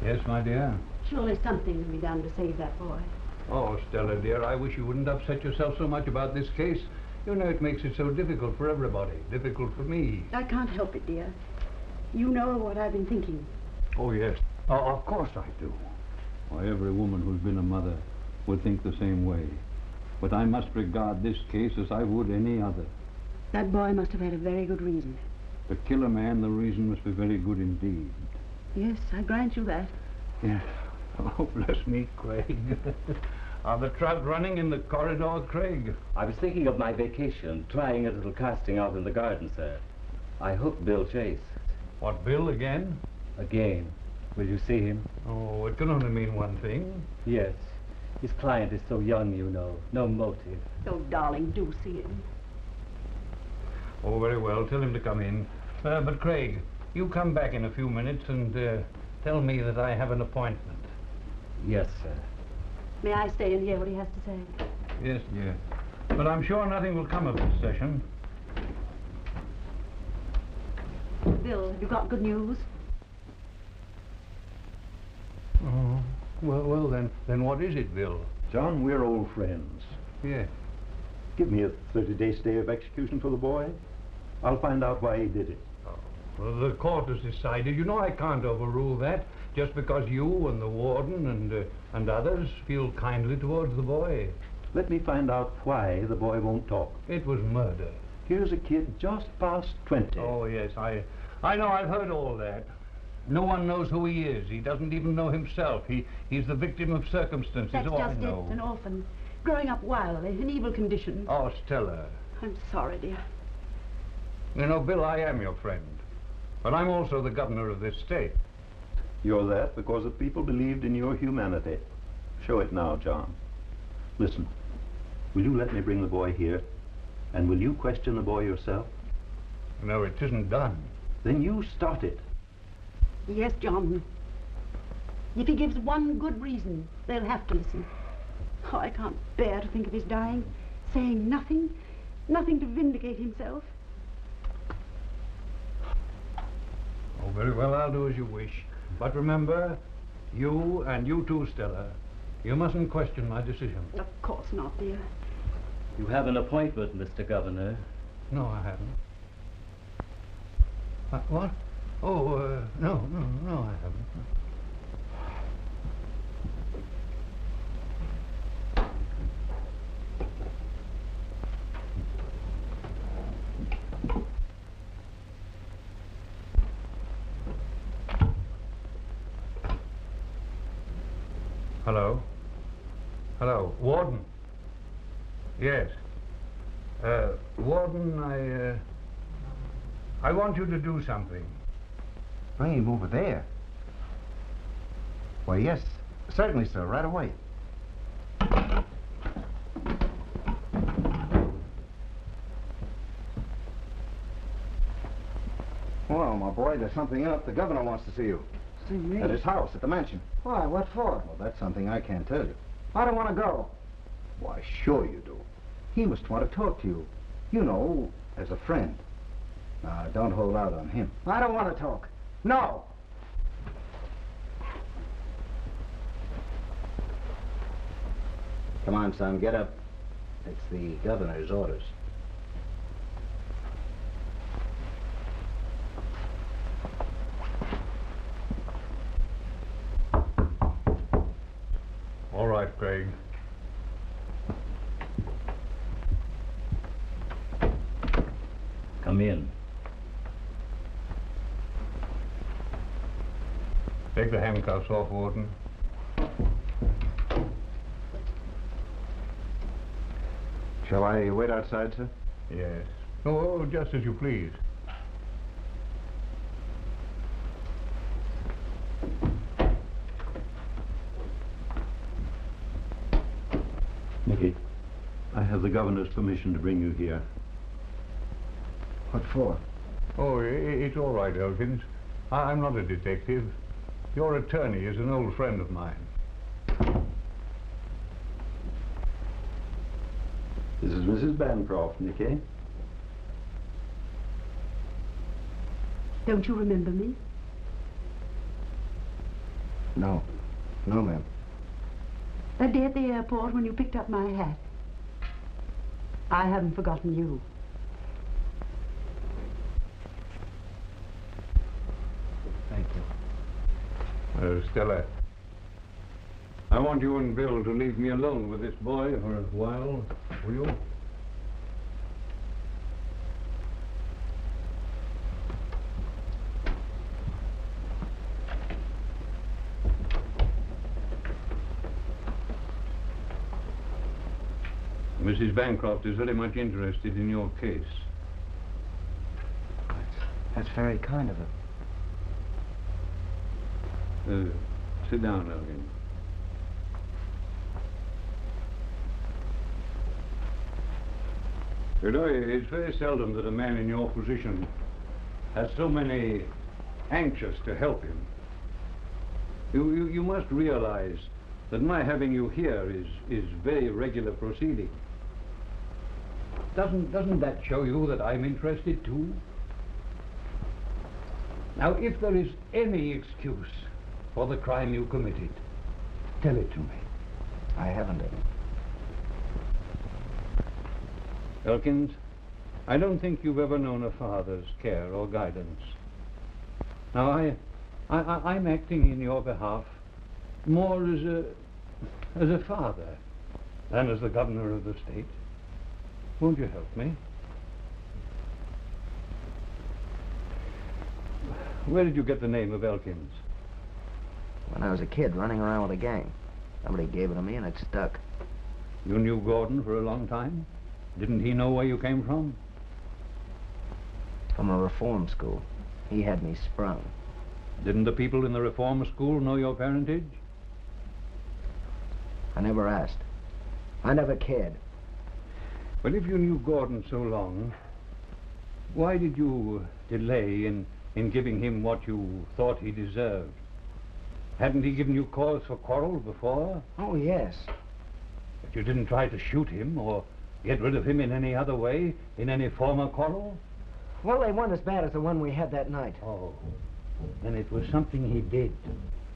Yes, my dear? surely something can be done to save that boy. Oh, Stella, dear, I wish you wouldn't upset yourself so much about this case. You know, it makes it so difficult for everybody. Difficult for me. I can't help it, dear. You know what I've been thinking. Oh, yes. Oh, of course I do. Why, every woman who's been a mother would think the same way. But I must regard this case as I would any other. That boy must have had a very good reason. To kill a man, the reason must be very good indeed. Yes, I grant you that. Yes. Oh, bless me, Craig. Are the trout running in the corridor, Craig? I was thinking of my vacation, trying a little casting out in the garden, sir. I hooked Bill Chase. What, Bill again? Again. Will you see him? Oh, it can only mean one thing. Yes. His client is so young, you know. No motive. Oh, darling, do see him. Oh, very well. Tell him to come in. But, Craig, you come back in a few minutes and tell me that I have an appointment. Yes, sir. May I stay and hear what he has to say? Yes, dear. But I'm sure nothing will come of this session. Bill, have you got good news? Oh, well, then what is it, Bill? John, we're old friends. Yes. Give me a 30-day stay of execution for the boy. I'll find out why he did it. Well, the court has decided. You know I can't overrule that just because you and the warden and others feel kindly towards the boy. Let me find out why the boy won't talk. It was murder. Here's a kid just past 20. Oh, yes, I know. I've heard all that. No one knows who he is. He doesn't even know himself. He's the victim of circumstances. That's oh, just I know. it, an orphan. Growing up wildly, in evil conditions. Oh, Stella. I'm sorry, dear. You know, Bill, I am your friend. But I'm also the governor of this state. You're that because the people believed in your humanity. Show it now, John. Listen, will you let me bring the boy here? And will you question the boy yourself? No, it isn't done. Then you start it. Yes, John. If he gives one good reason, they'll have to listen. Oh, I can't bear to think of his dying, saying nothing to vindicate himself. Oh, very well, I'll do as you wish. But remember, you and you too, Stella, you mustn't question my decision. Of course not, dear. You have an appointment, Mr. Governor. No, I haven't. What? Oh, no, I haven't. Hello? Hello, Warden? Yes. Warden, I want you to do something. Bring him over there. Why, yes, certainly, sir, right away. Well, my boy, there's something up. The governor wants to see you. See me? At his house, at the mansion. Why? What for? Well, that's something I can't tell you. I don't want to go. Why, sure you do. He must want to talk to you. You know, as a friend. Now, don't hold out on him. I don't want to talk. No. Come on, son, get up. It's the governor's orders. All right, Craig. Come in. Take the handcuffs off, Warden. Shall I wait outside, sir? Yes. Oh, just as you please. Nickie, I have the governor's permission to bring you here. What for? Oh, it's all right, Elkins. I'm not a detective. Your attorney is an old friend of mine. This is Mrs. Bancroft, Nickie. Don't you remember me? No. No, ma'am. That day at the airport when you picked up my hat. I haven't forgotten you. Thank you. Stella, I want you and Bill to leave me alone with this boy for a while, will you? Mrs. Bancroft is very much interested in your case. That's very kind of her. Sit down, Elgin. You know, it's very seldom that a man in your position has so many anxious to help him. You must realize that my having you here is very regular proceeding. Doesn't that show you that I'm interested too? Now, if there is any excuse for the crime you committed, tell it to me. I haven't any. Elkins, I don't think you've ever known a father's care or guidance. Now, I'm acting in your behalf more as a father than as the governor of the state. Won't you help me? Where did you get the name of Elkins? When I was a kid running around with a gang. Somebody gave it to me and it stuck. You knew Gordon for a long time? Didn't he know where you came from? From a reform school. He had me sprung. Didn't the people in the reform school know your parentage? I never asked. I never cared. Well, if you knew Gordon so long, why did you delay in giving him what you thought he deserved? Hadn't he given you cause for quarrel before? Oh, yes. But you didn't try to shoot him or get rid of him in any other way, in any former quarrel? Well, they weren't as bad as the one we had that night. Oh, then it was something he did,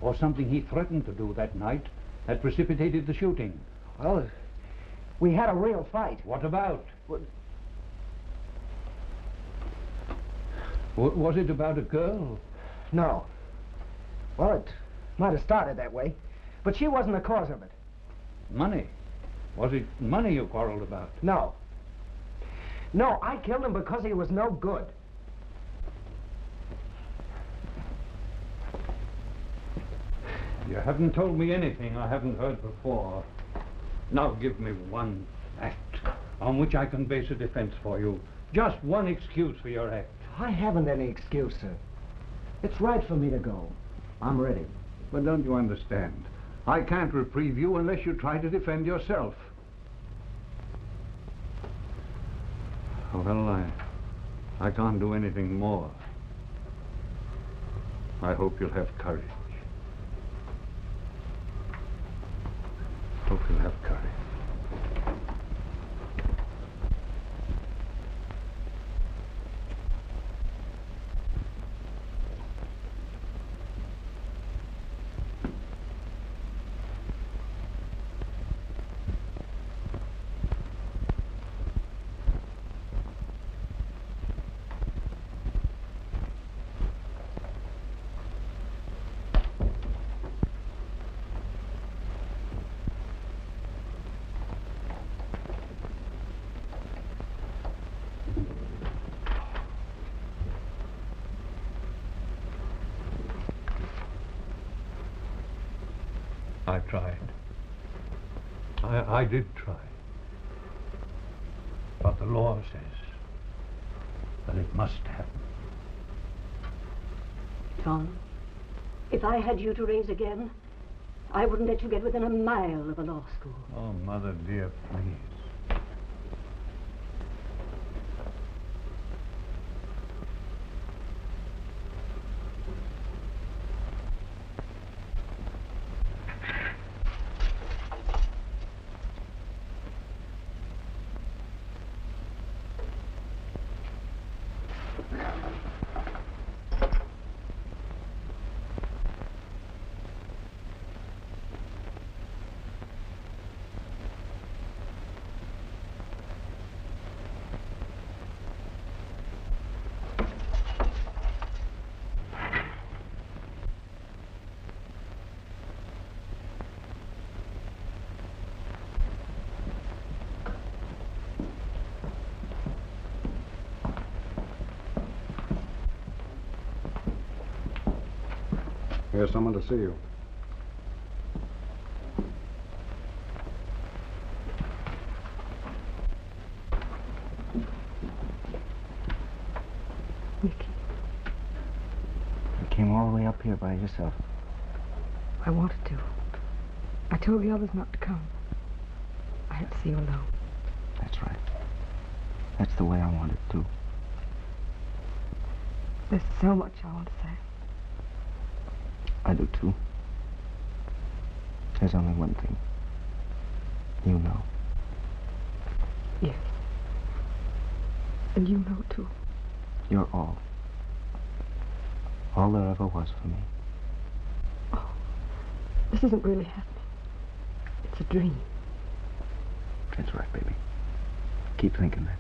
or something he threatened to do that night that precipitated the shooting. Well, we had a real fight. What about? What? Was it about a girl? No. Well, it might have started that way, but she wasn't the cause of it. Money? Was it money you quarreled about? No. No, I killed him because he was no good. You haven't told me anything I haven't heard before. Now give me one fact on which I can base a defense for you. Just one excuse for your act. I haven't any excuse, sir. It's right for me to go. I'm ready. But don't you understand? I can't reprieve you unless you try to defend yourself. Well, I can't do anything more. I hope you'll have courage. Hope you'll have courage. I tried. I did try. But the law says that it must happen. John, if I had you to raise again, I wouldn't let you get within a mile of a law school. Oh, Mother dear, please. Here's someone to see you. Nickie, You came all the way up here by yourself. I wanted to. I told the others not to come. I had to see you alone. That's right. That's the way I want it, too. There's so much I want to say. I do, too. There's only one thing. You know. Yes. And you know, too. You're all. All there ever was for me. Oh, this isn't really happening. It's a dream. That's right, baby. Keep thinking that.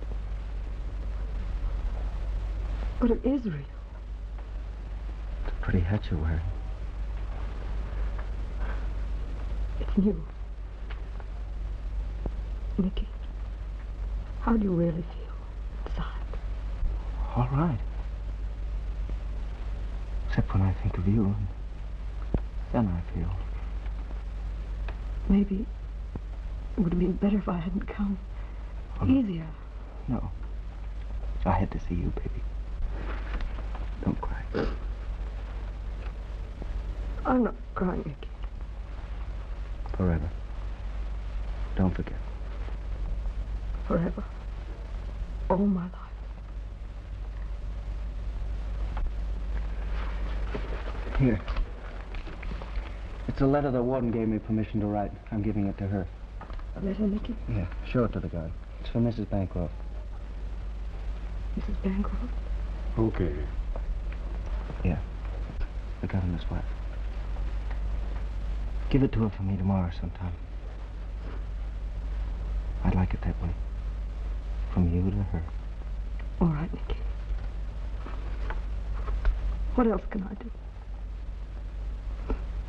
But it is real. It's a pretty hat you're wearing. It's new. Nickie, how do you really feel inside? All right. Except when I think of you, and then I feel. Maybe it would have been better if I hadn't come. Easier. No. I had to see you, baby. Don't cry. I'm not crying, Nickie. Forever. Don't forget. Forever. All my life. Here. It's a letter the warden gave me permission to write. I'm giving it to her. A letter, Nickie? Yeah, show it to the guard. It's for Mrs. Bancroft. Mrs. Bancroft? Okay. Yeah. The governor's wife. Give it to her for me tomorrow sometime. I'd like it that way. From you to her. All right, Nickie. What else can I do?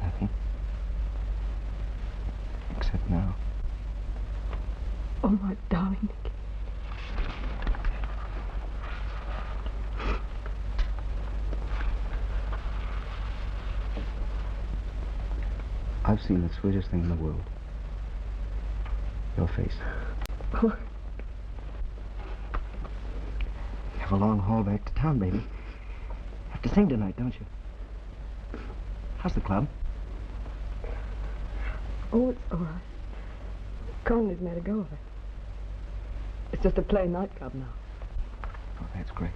Nothing. Except now. Oh, my darling Nickie. I've seen the sweetest thing in the world. Your face. Oh. You have a long haul back to town, baby. Have to sing tonight, don't you? How's the club? Oh, it's all right. Conley's made a go of it. It's just a plain nightclub now. Oh, that's great.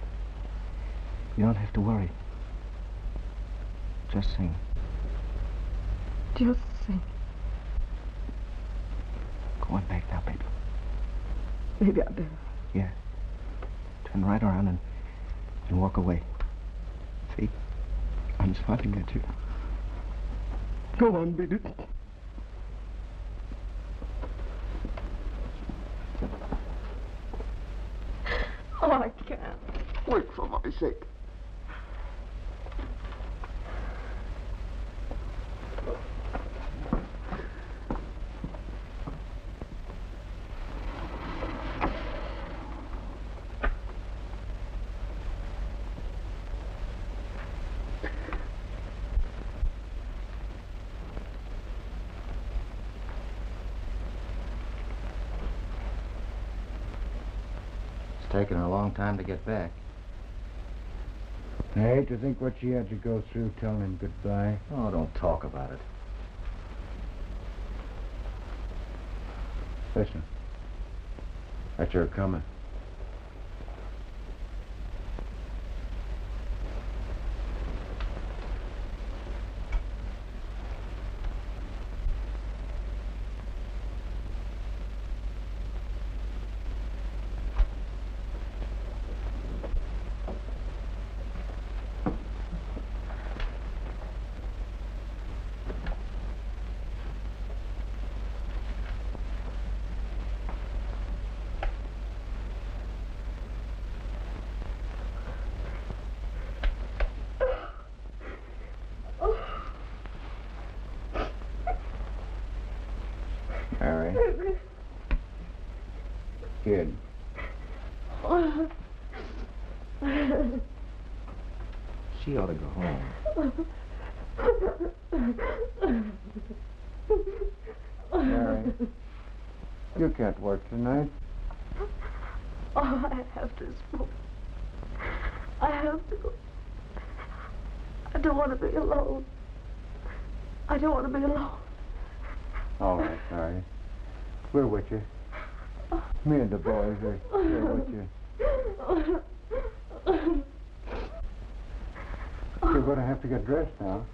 You don't have to worry. Just sing. Just sing. Go on back now, baby. Maybe I better. Yeah. Turn right around and walk away. See? I'm smiling at you. Go on, baby. Oh, I can't. Wait for my sake. Taken a long time to get back. I hate to think what she had to go through telling him goodbye. Oh, don't talk about it. Listen. That's her coming. Mary. Kid. She ought to go home. Mary. You can't work tonight. Oh, I have to smoke. I have to go. I don't want to be alone. I don't want to be alone. All right, Mary. We're with you. Me and the boys are here with you. You're going to have to get dressed now.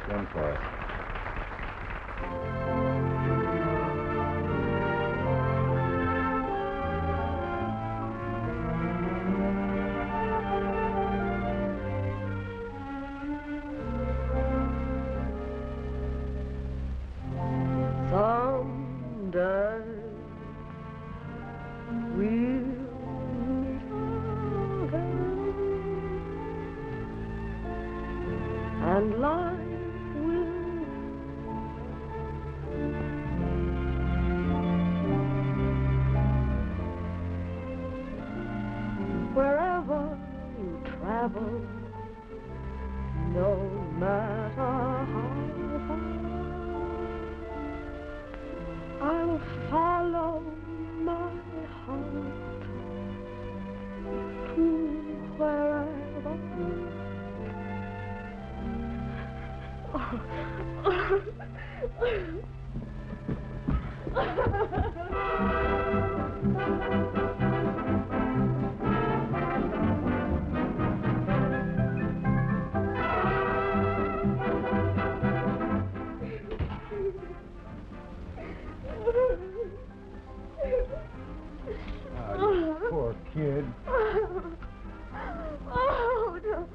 first one for us. Someday we'll meet again, and life will wherever you travel, no matter how far, I'll follow my heart to wherever. Poor kid. Oh, no.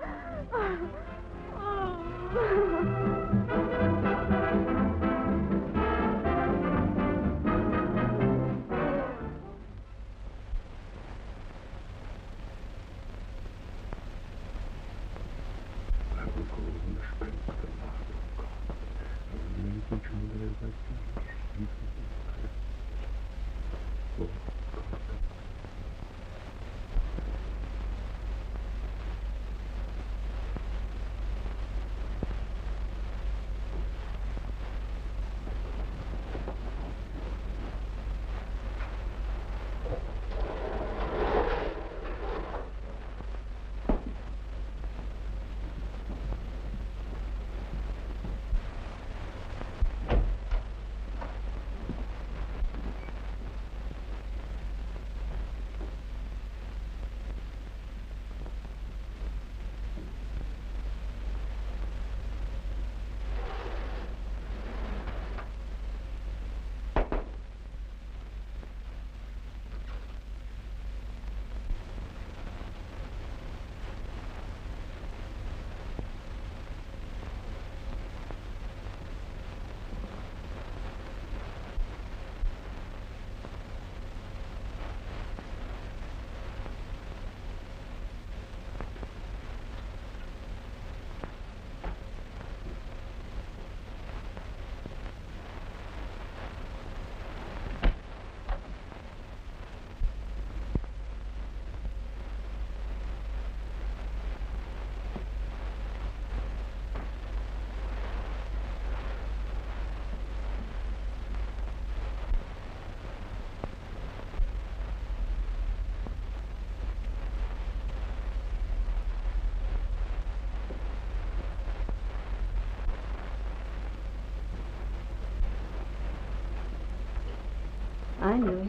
I knew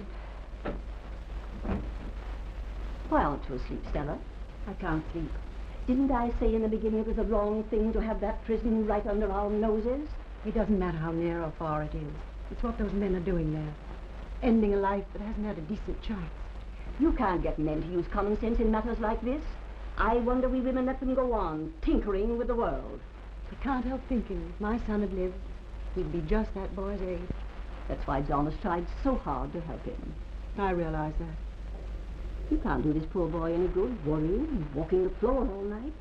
it. Why aren't you asleep, Stella? I can't sleep. Didn't I say in the beginning it was the wrong thing to have that prison right under our noses? It doesn't matter how near or far it is. It's what those men are doing there. Ending a life that hasn't had a decent chance. You can't get men to use common sense in matters like this. I wonder we women let them go on, tinkering with the world. I can't help thinking if my son had lived, he'd be just that boy's age. That's why John has tried so hard to help him. I realize that. You can't do this poor boy any good, worrying and walking the floor all night.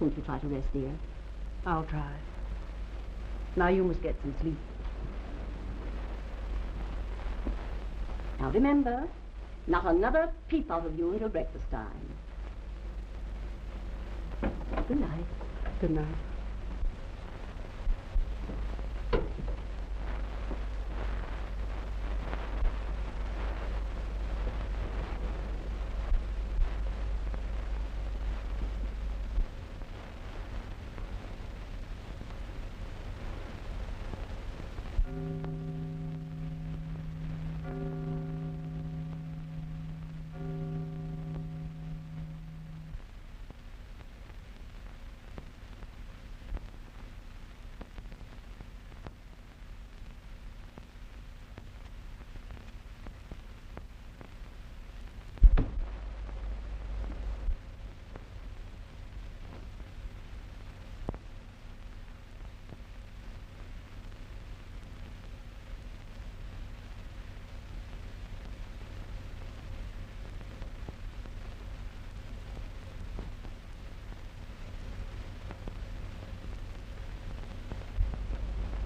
Won't you try to rest, dear? I'll try. Now you must get some sleep. Now remember, not another peep out of you until breakfast time. Good night. Good night.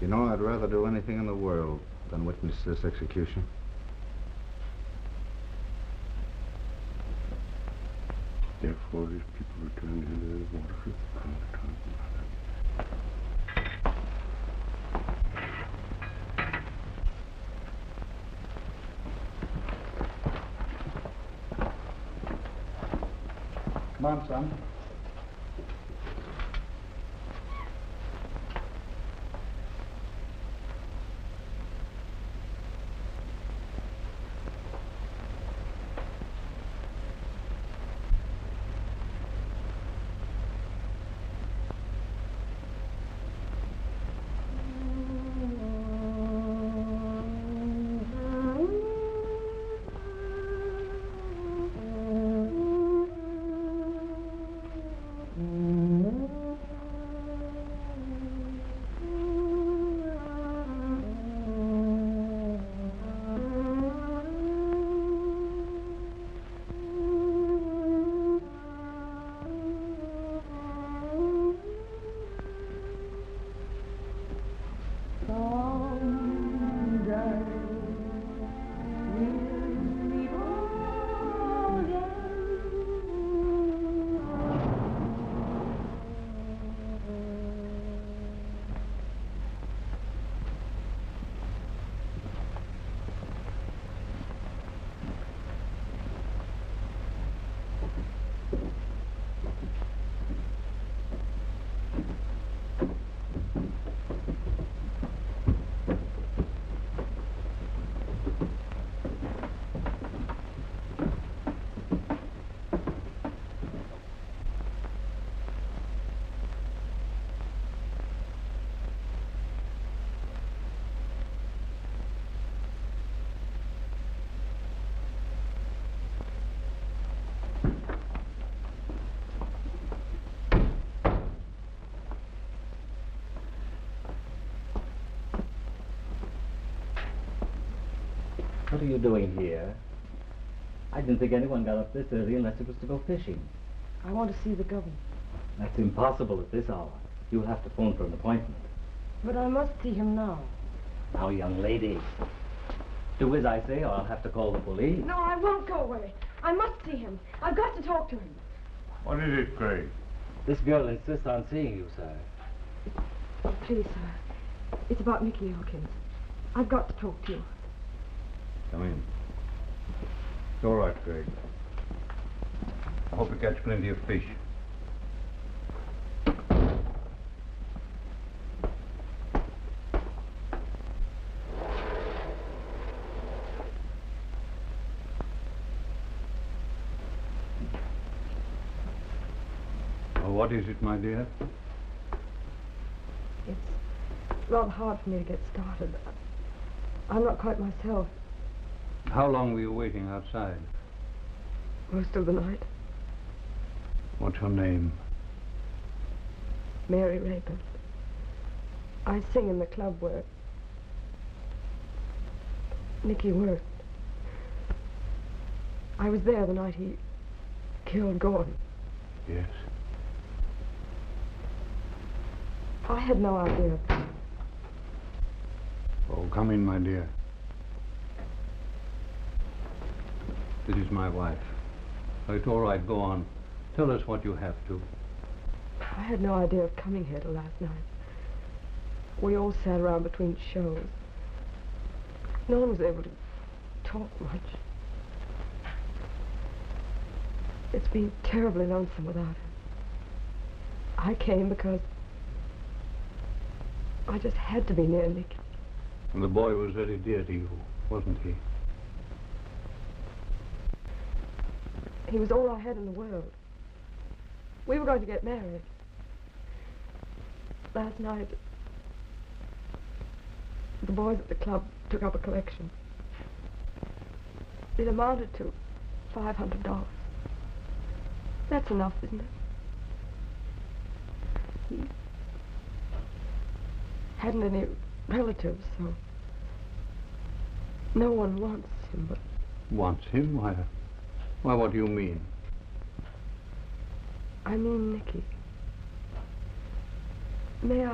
You know, I'd rather do anything in the world than witness this execution. Therefore, his people returned into the water. Come on, son. What are you doing here? I didn't think anyone got up this early unless it was to go fishing. I want to see the governor. That's impossible at this hour. You'll have to phone for an appointment. But I must see him now. Now, young lady, do as I say or I'll have to call the police. No, I won't go away. I must see him. I've got to talk to him. What is it, Craig? This girl insists on seeing you, sir. Oh, please, sir. It's about Nickie Elkins. I've got to talk to you. Come in. It's all right, Craig. I hope you catch plenty of fish. Oh, what is it, my dear? It's rather hard for me to get started. I'm not quite myself. How long were you waiting outside? Most of the night. What's her name? Mary Rapin. I sing in the club where Nickie worked. I was there the night he killed Gordon. Yes. I had no idea. Oh, come in, my dear. This is my wife. It's all right, go on. Tell us what you have to. I had no idea of coming here till last night. We all sat around between shows. No one was able to talk much. It's been terribly lonesome without him. I came because I just had to be near Nickie. And the boy was very dear to you, wasn't he? He was all I had in the world. We were going to get married. Last night, the boys at the club took up a collection. It amounted to $500. That's enough, isn't it? He hadn't any relatives, so no one wants him, but... Wants him? Why, what do you mean? I mean Nickie. May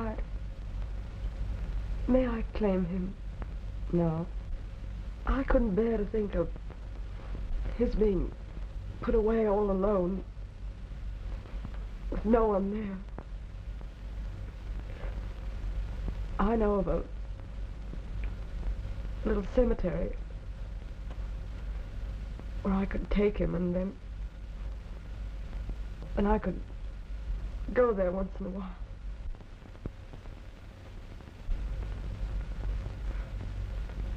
May I claim him now? I couldn't bear to think of his being put away all alone with no one there. I know of a little cemetery where I could take him, and then I could go there once in a while.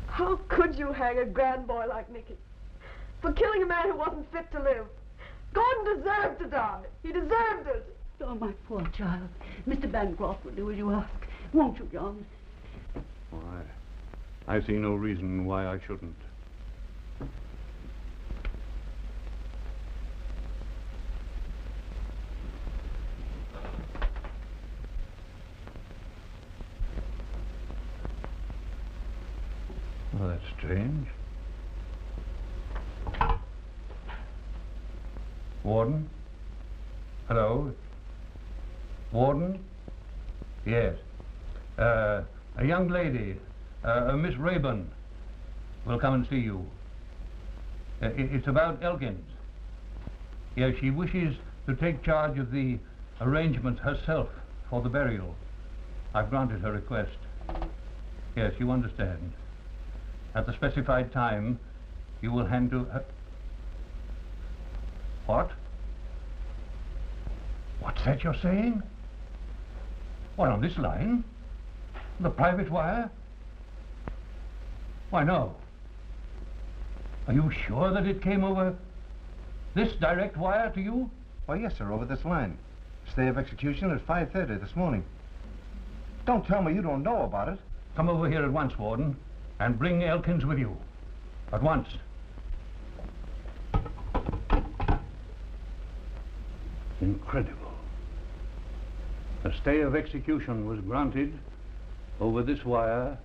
How could you hang a grand boy like Nicky for killing a man who wasn't fit to live? Gordon deserved to die. He deserved it. Oh, my poor child. Mr. Bancroft will do as you ask. Won't you, John? Why, I see no reason why I shouldn't. Well, that's strange. Warden? Hello? Warden? Yes. A young lady, Miss Rayburn, will come and see you. It's about Elkins. Yes, she wishes to take charge of the arrangements herself for the burial. I've granted her request. Yes, you understand. At the specified time, you will hand to her... What? What's that you're saying? What, on this line? The private wire? Why, no. Are you sure that it came over this direct wire to you? Why, yes, sir, over this line. Stay of execution at 5:30 this morning. Don't tell me you don't know about it. Come over here at once, Warden, and bring Elkins with you. At once. Incredible. A stay of execution was granted over this wire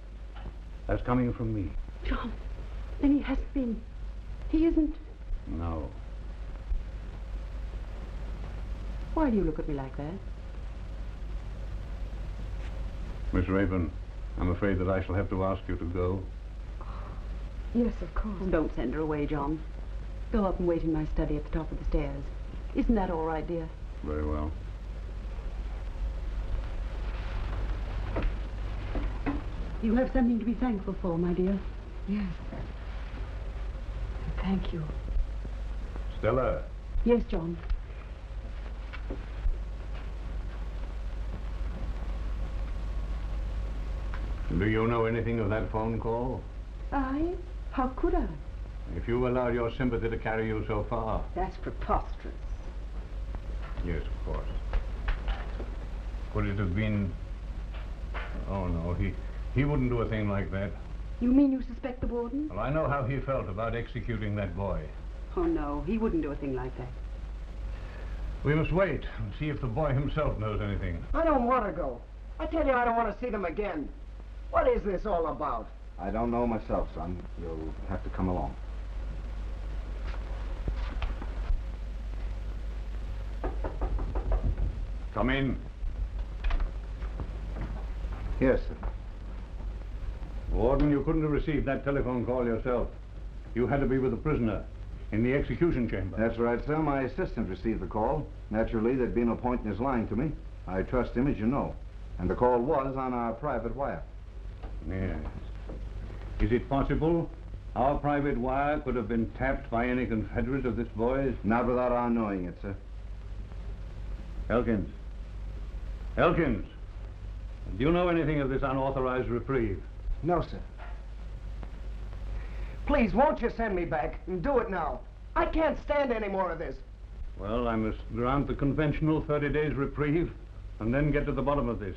as coming from me. John, then he hasn't been... He isn't... No. Why do you look at me like that? Miss Rayburn, I'm afraid that I shall have to ask you to go. Yes, of course. Don't send her away, John. Go up and wait in my study at the top of the stairs. Isn't that all right, dear? Very well. You have something to be thankful for, my dear. Yes. Thank you. Stella. Yes, John. Do you know anything of that phone call? I? How could I? If you allowed your sympathy to carry you so far. That's preposterous. Yes, of course. Could it have been... Oh, no, he wouldn't do a thing like that. You mean you suspect the warden? Well, I know how he felt about executing that boy. Oh, no, he wouldn't do a thing like that. We must wait and see if the boy himself knows anything. I don't want to go. I tell you, I don't want to see them again. What is this all about? I don't know myself, son. You'll have to come along. Come in. Yes, sir. Warden, you couldn't have received that telephone call yourself. You had to be with the prisoner in the execution chamber. That's right, sir. My assistant received the call. Naturally, there'd be no point in his lying to me. I trust him, as you know. And the call was on our private wire. Yes. Is it possible our private wire could have been tapped by any confederate of this boy's? Not without our knowing it, sir. Elkins. Elkins. Do you know anything of this unauthorized reprieve? No, sir. Please, won't you send me back? And do it now. I can't stand any more of this. Well, I must grant the conventional 30 days reprieve and then get to the bottom of this.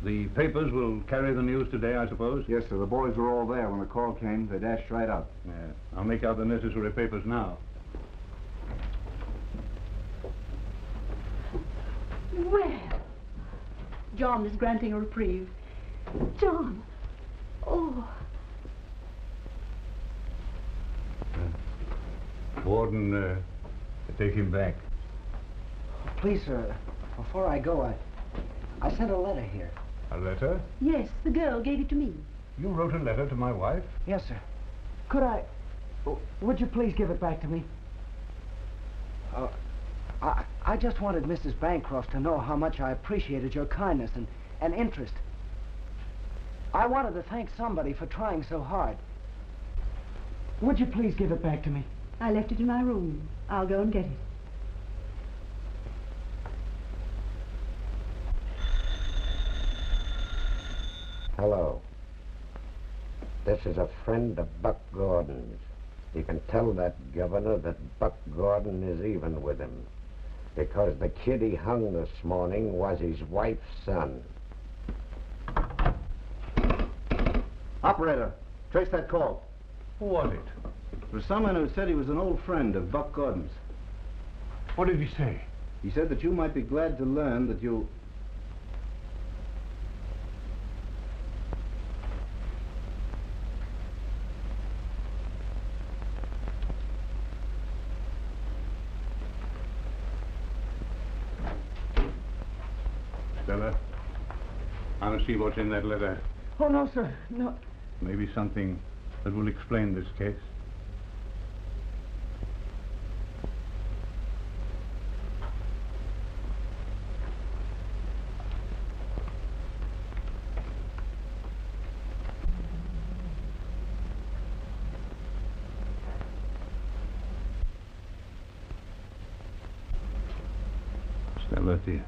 The papers will carry the news today, I suppose? Yes, sir. The boys were all there when the call came. They dashed right out. Yeah. I'll make out the necessary papers now. Well, John is granting a reprieve. John! Oh. Warden, take him back. Please, sir, before I go, I sent a letter here. A letter? Yes, the girl gave it to me. You wrote a letter to my wife? Yes, sir. Could I... Would you please give it back to me? I just wanted Mrs. Bancroft to know how much I appreciated your kindness and interest. I wanted to thank somebody for trying so hard. Would you please give it back to me? I left it in my room. I'll go and get it. Hello. This is a friend of Buck Gordon's. You can tell that governor that Buck Gordon is even with him, because the kid he hung this morning was his wife's son. Operator, trace that call. Who was it? It was someone who said he was an old friend of Buck Gordon's. What did he say? He said that you might be glad to learn that you... Stella, I want to see what's in that letter. Oh, no, sir. No. Maybe something that will explain this case. Stella, dear.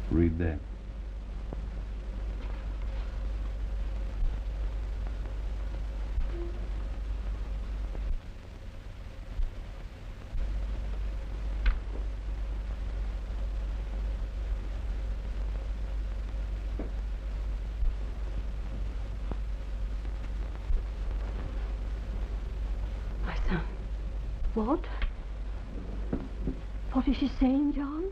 Read that. My son. What? What is she saying, John?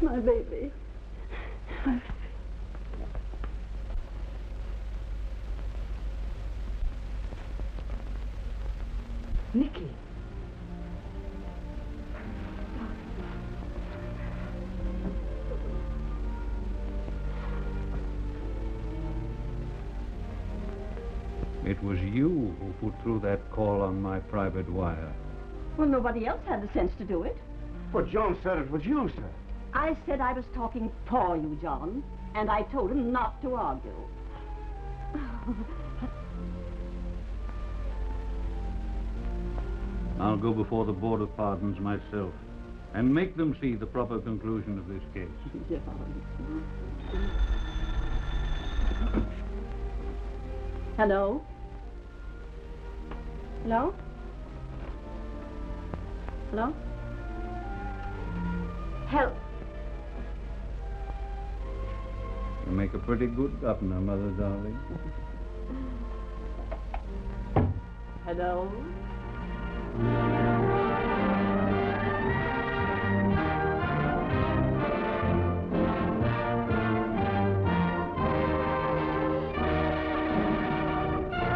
My baby. My... Nickie. It was you who put through that call on my private wire. Well, nobody else had the sense to do it. Well, Joan said it was you, sir. I said I was talking for you, John, and I told him not to argue. I'll go before the Board of Pardons myself and make them see the proper conclusion of this case. Hello? Hello? Hello? Help. You make a pretty good governor, Mother darling. Hello?